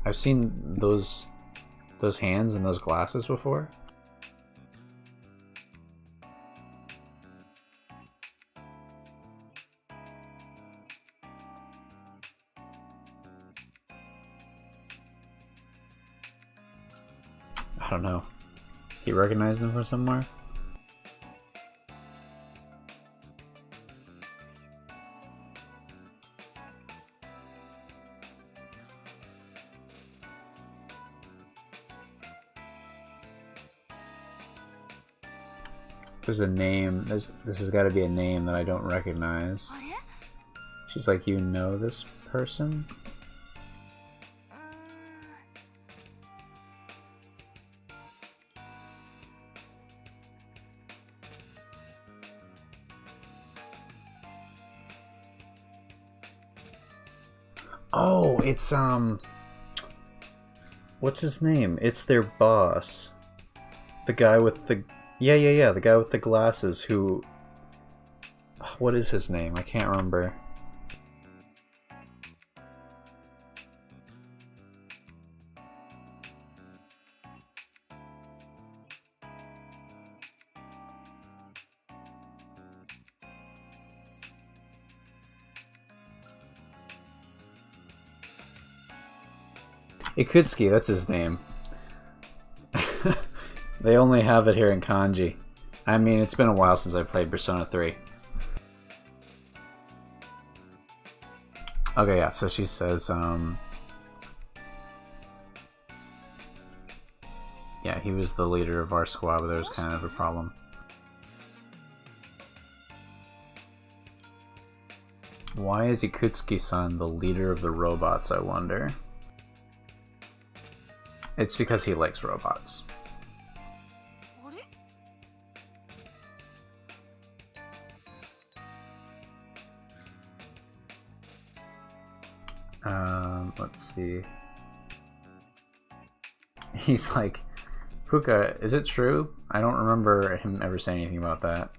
A: I've seen those hands and those glasses before. I don't know. He recognized them from somewhere? There's a name. This has got to be a name that I don't recognize. She's like, you know this person? Oh, it's what's his name? It's their boss. The guy with the yeah, the guy with the glasses who... What is his name? I can't remember. Ikutsuki, that's his name. They only have it here in kanji. I mean, it's been a while since I played Persona 3. Okay, yeah, so she says, yeah, he was the leader of our squad, but there was kind of a problem. Why is Ikutsuki-san the leader of the robots, I wonder? It's because he likes robots. Let's see. He's like, Fuka, is it true? I don't remember him ever saying anything about that.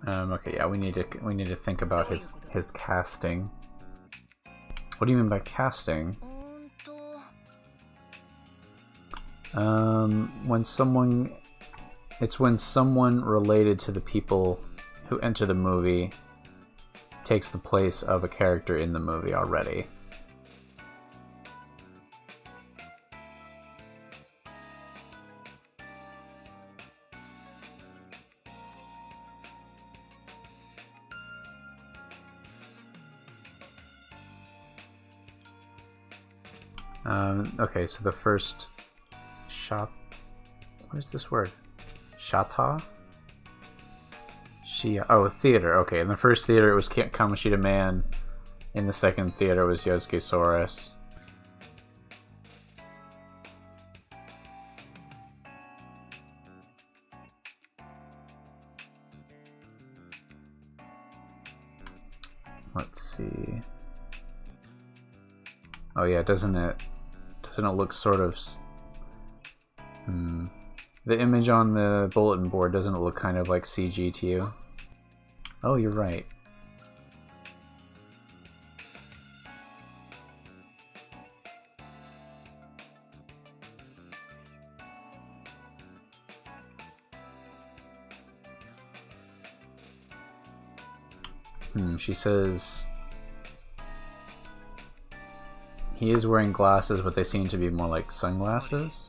A: Okay, yeah, we need to think about his casting. What do you mean by casting? When someone related to the people who enter the movie takes the place of a character in the movie already. Okay, so the first shot... What is this word? Shata? Oh, theater. Okay, in the first theater it was Kamoshida Man. In the second theater it was Yosuke Soros. Let's see. Oh yeah, doesn't it look sort of... The image on the bulletin board, doesn't it look kind of like CG to you? Oh, you're right. She says... He is wearing glasses, but they seem to be more like sunglasses.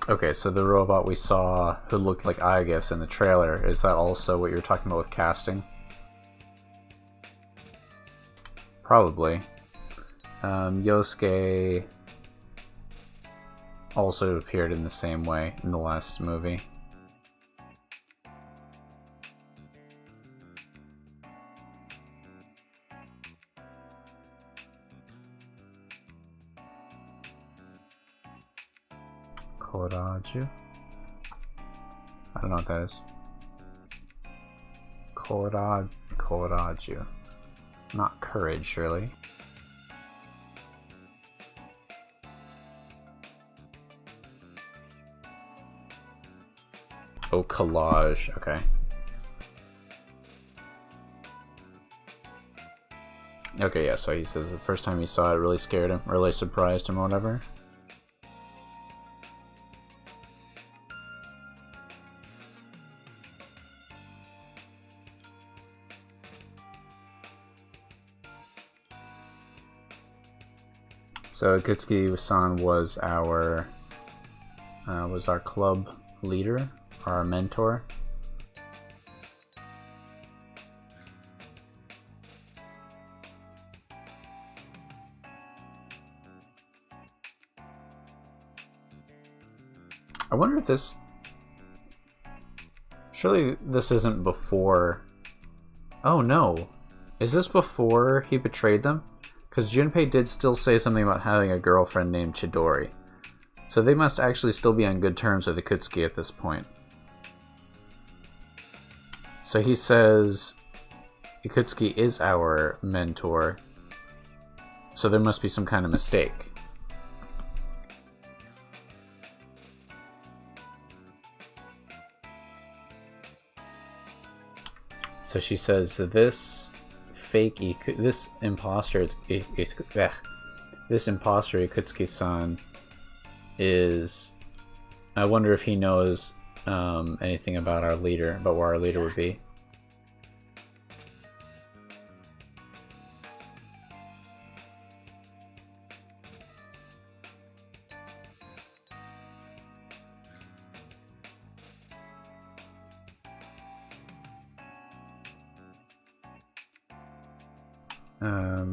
A: Okay, so the robot we saw who looked like Aigis in the trailer, is that also what you're talking about with casting? Probably. Yosuke also appeared in the same way in the last movie. Koraju? I don't know what that is. Koraju. Not courage, surely. Oh, collage. Okay. Okay, yeah, so he says the first time he saw it really scared him, really surprised him or whatever. So Ikutsuki-san was our club leader, our mentor. I wonder if this... Surely this isn't before... Oh no! Is this before he betrayed them? Because Junpei did still say something about having a girlfriend named Chidori. So they must actually still be on good terms with Ikutsuki at this point. So he says Ikutsuki is our mentor. So there must be some kind of mistake. So she says this this imposter Ikutsuki-san is... I wonder if he knows anything about our leader, about where our leader would be.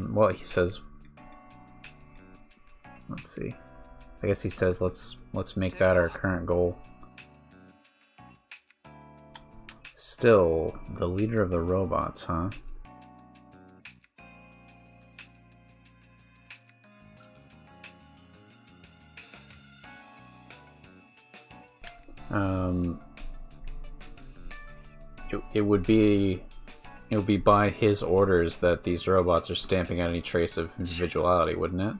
A: Well, he says, let's see. I guess he says let's make that our current goal. Still, the leader of the robots, huh? It would be by his orders that these robots are stamping out any trace of individuality, wouldn't it?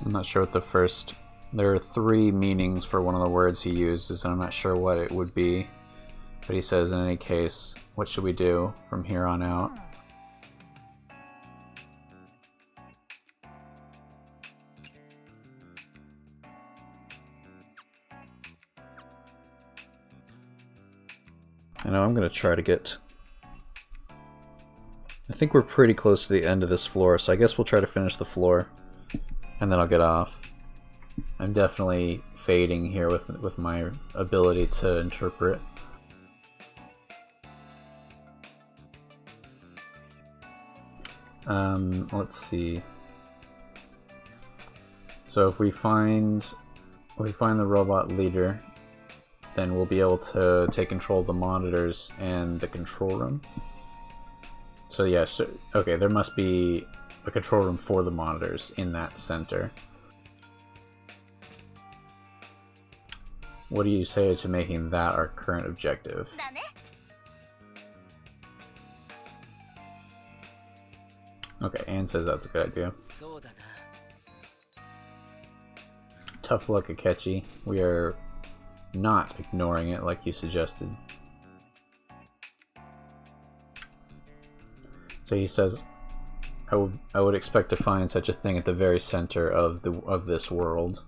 A: I'm not sure what the first... There are 3 meanings for one of the words he uses, and I'm not sure what it would be. But he says, in any case, what should we do from here on out? I know I'm going to try to get... I think we're pretty close to the end of this floor, so I guess we'll try to finish the floor. And then I'll get off. I'm definitely fading here with my ability to interpret. Let's see. So if we find the robot leader, then we'll be able to take control of the monitors and the control room. So yeah, okay, there must be a control room for the monitors in that center. What do you say to making that our current objective? Okay, Anne says that's a good idea. Tough luck, Akechi. We are not ignoring it like you suggested. So he says, I would expect to find such a thing at the very center of this world.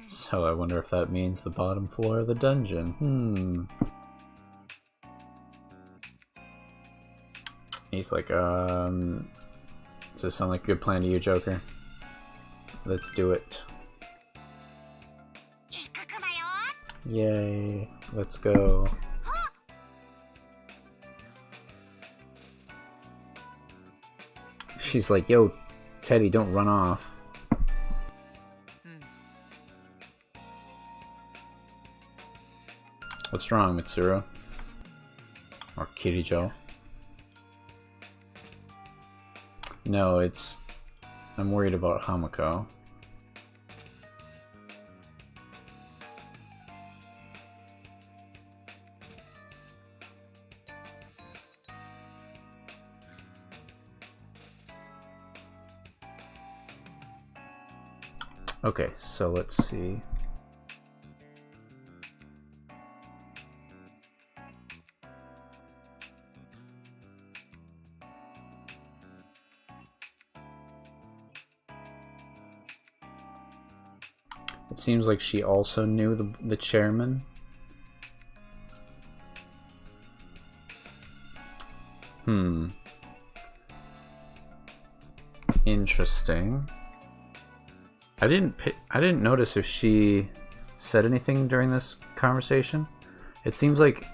A: So I wonder if that means the bottom floor of the dungeon. He's like, does this sound like a good plan to you, Joker? Let's do it. Yay, let's go. She's like, yo, Teddy, don't run off. What's wrong, Mitsuru? Or Kirijo? No, it's I'm worried about Hamako. Okay, so let's see. It seems like she also knew the chairman. Interesting. I didn't notice if she said anything during this conversation. It seems like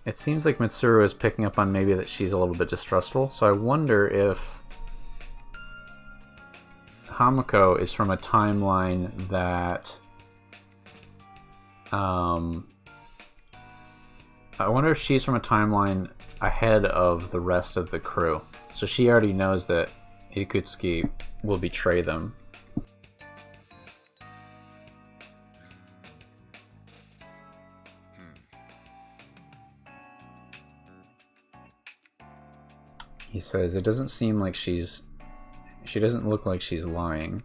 A: Mitsuru is picking up on maybe that she's a little bit distrustful. So I wonder if Hamako is from a timeline that I wonder if she's from a timeline ahead of the rest of the crew. So she already knows that Ikutsuki will betray them. He says it doesn't seem like she doesn't look like she's lying.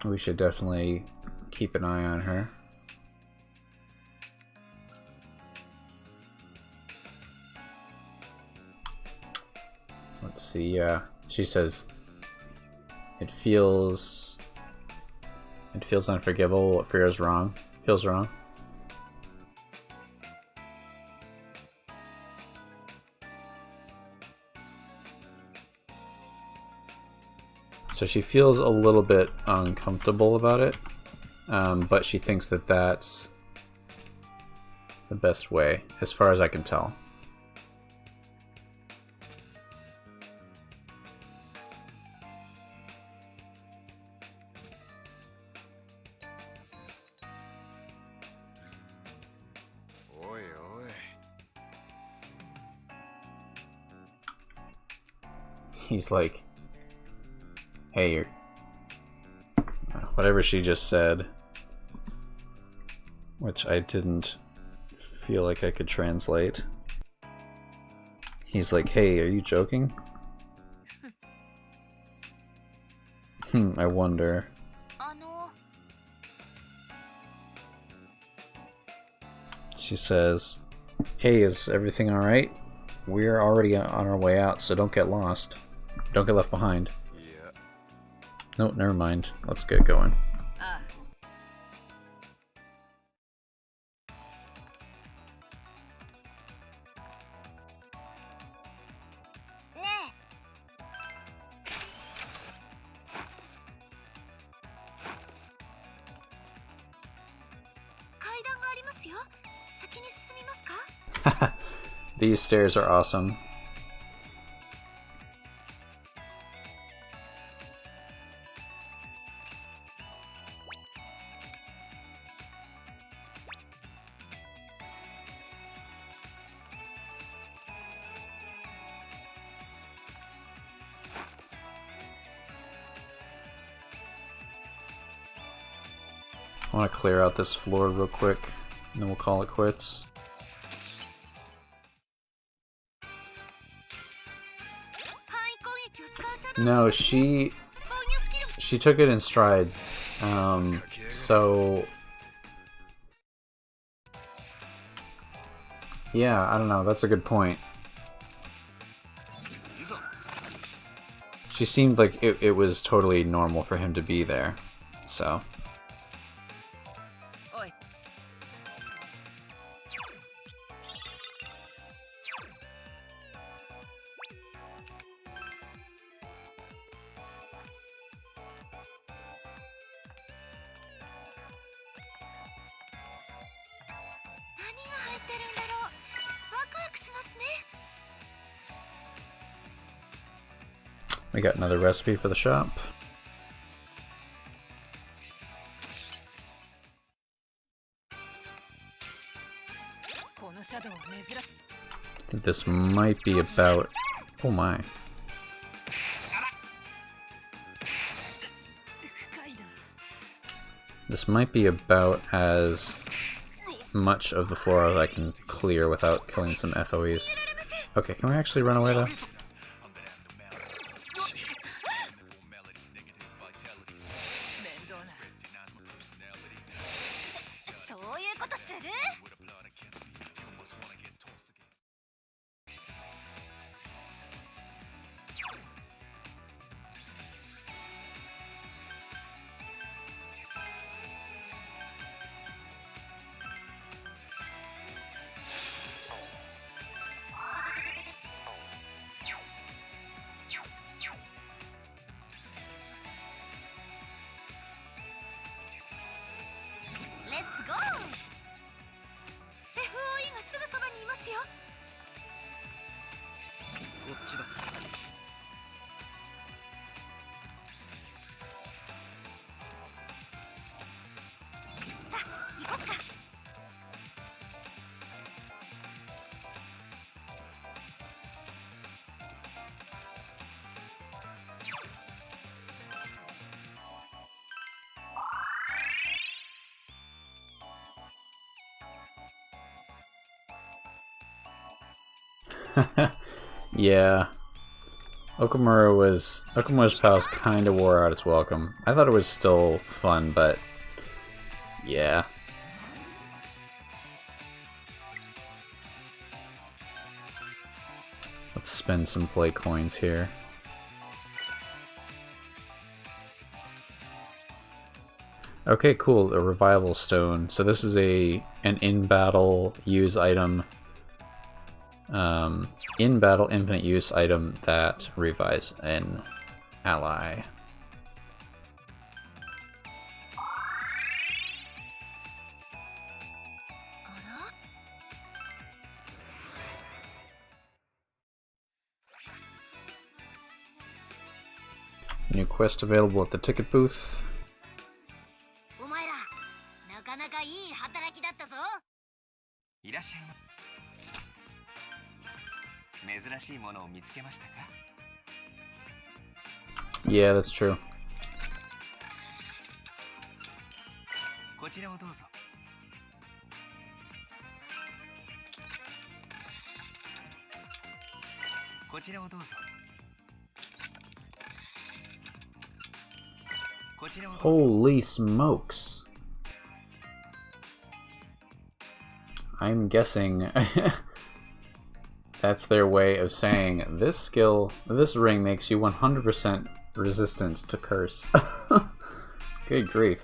A: We should definitely keep an eye on her. Let's see, yeah. She says it feels unforgivable. What feels wrong? Feels wrong. So she feels a little bit uncomfortable about it, but she thinks that that's the best way, as far as I can tell. He's like, hey, you're... whatever she just said, which I didn't feel like I could translate. He's like, hey, are you joking? I wonder. She says, hey, is everything alright? We're already on our way out, so don't get lost. Don't get left behind.
C: Yeah.
A: Nope, never mind. Let's get going. These stairs are awesome. I want to clear out this floor real quick, and then we'll call it quits. No, she took it in stride. So yeah, I don't know. That's a good point. She seemed like it was totally normal for him to be there. So. We got another recipe for the shop. this might be about... Oh my. This might be about as much of the floor as I can clear without killing some FOEs. Okay, can we actually run away though?
B: そういうことする？ レッツゴー FOE がすぐそばにいますよ。
C: こっちだ。
B: さあ行こっか。
A: Yeah. Okumura's palace kind of wore out its welcome. I thought it was still fun, but yeah. Let's spend some play coins here. Okay, cool. A revival stone. So this is an in-battle use item. In-battle infinite use item that revives an ally. New quest available at the ticket booth.
B: お前ら、なかなかいい働きだったぞ。
C: いらっしゃいま。珍しいものを見つけましたか？
A: Yeah, that's true.
C: こちらをどうぞ。こちらをどうぞ。こちらをどうぞ。
A: Holy smokes. I'm guessing that's their way of saying this ring makes you 100% resistant to curse. Good grief.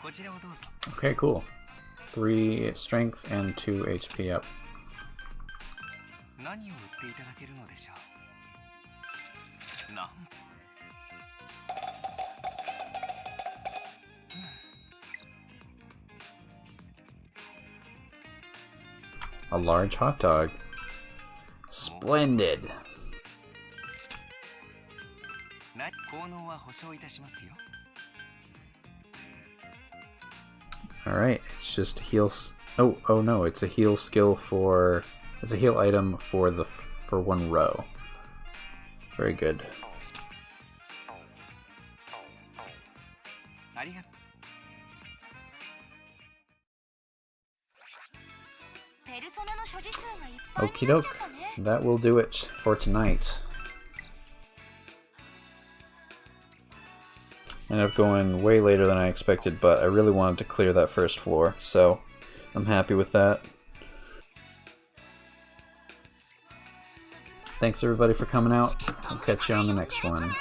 C: こちらをどうぞ。
A: Okay, cool. 3 strength and 2 HP up.
C: 何を売っていただけるのでしょう。なん。
A: A large hot dog. Splendid.
C: 効能は保証いたしますよ。
A: Alright, it's just heals. Oh no, it's a heal skill for. It's a heal item for one row. Very good.
C: ありがとう。
B: ペルソナの所持数がいっぱい
A: Okie
B: になっ
A: doke.
B: ちゃったね。
A: That will do it for tonight. Ended up going way later than I expected, but I really wanted to clear that first floor, so I'm happy with that. Thanks everybody for coming out. I'll catch you on the next one.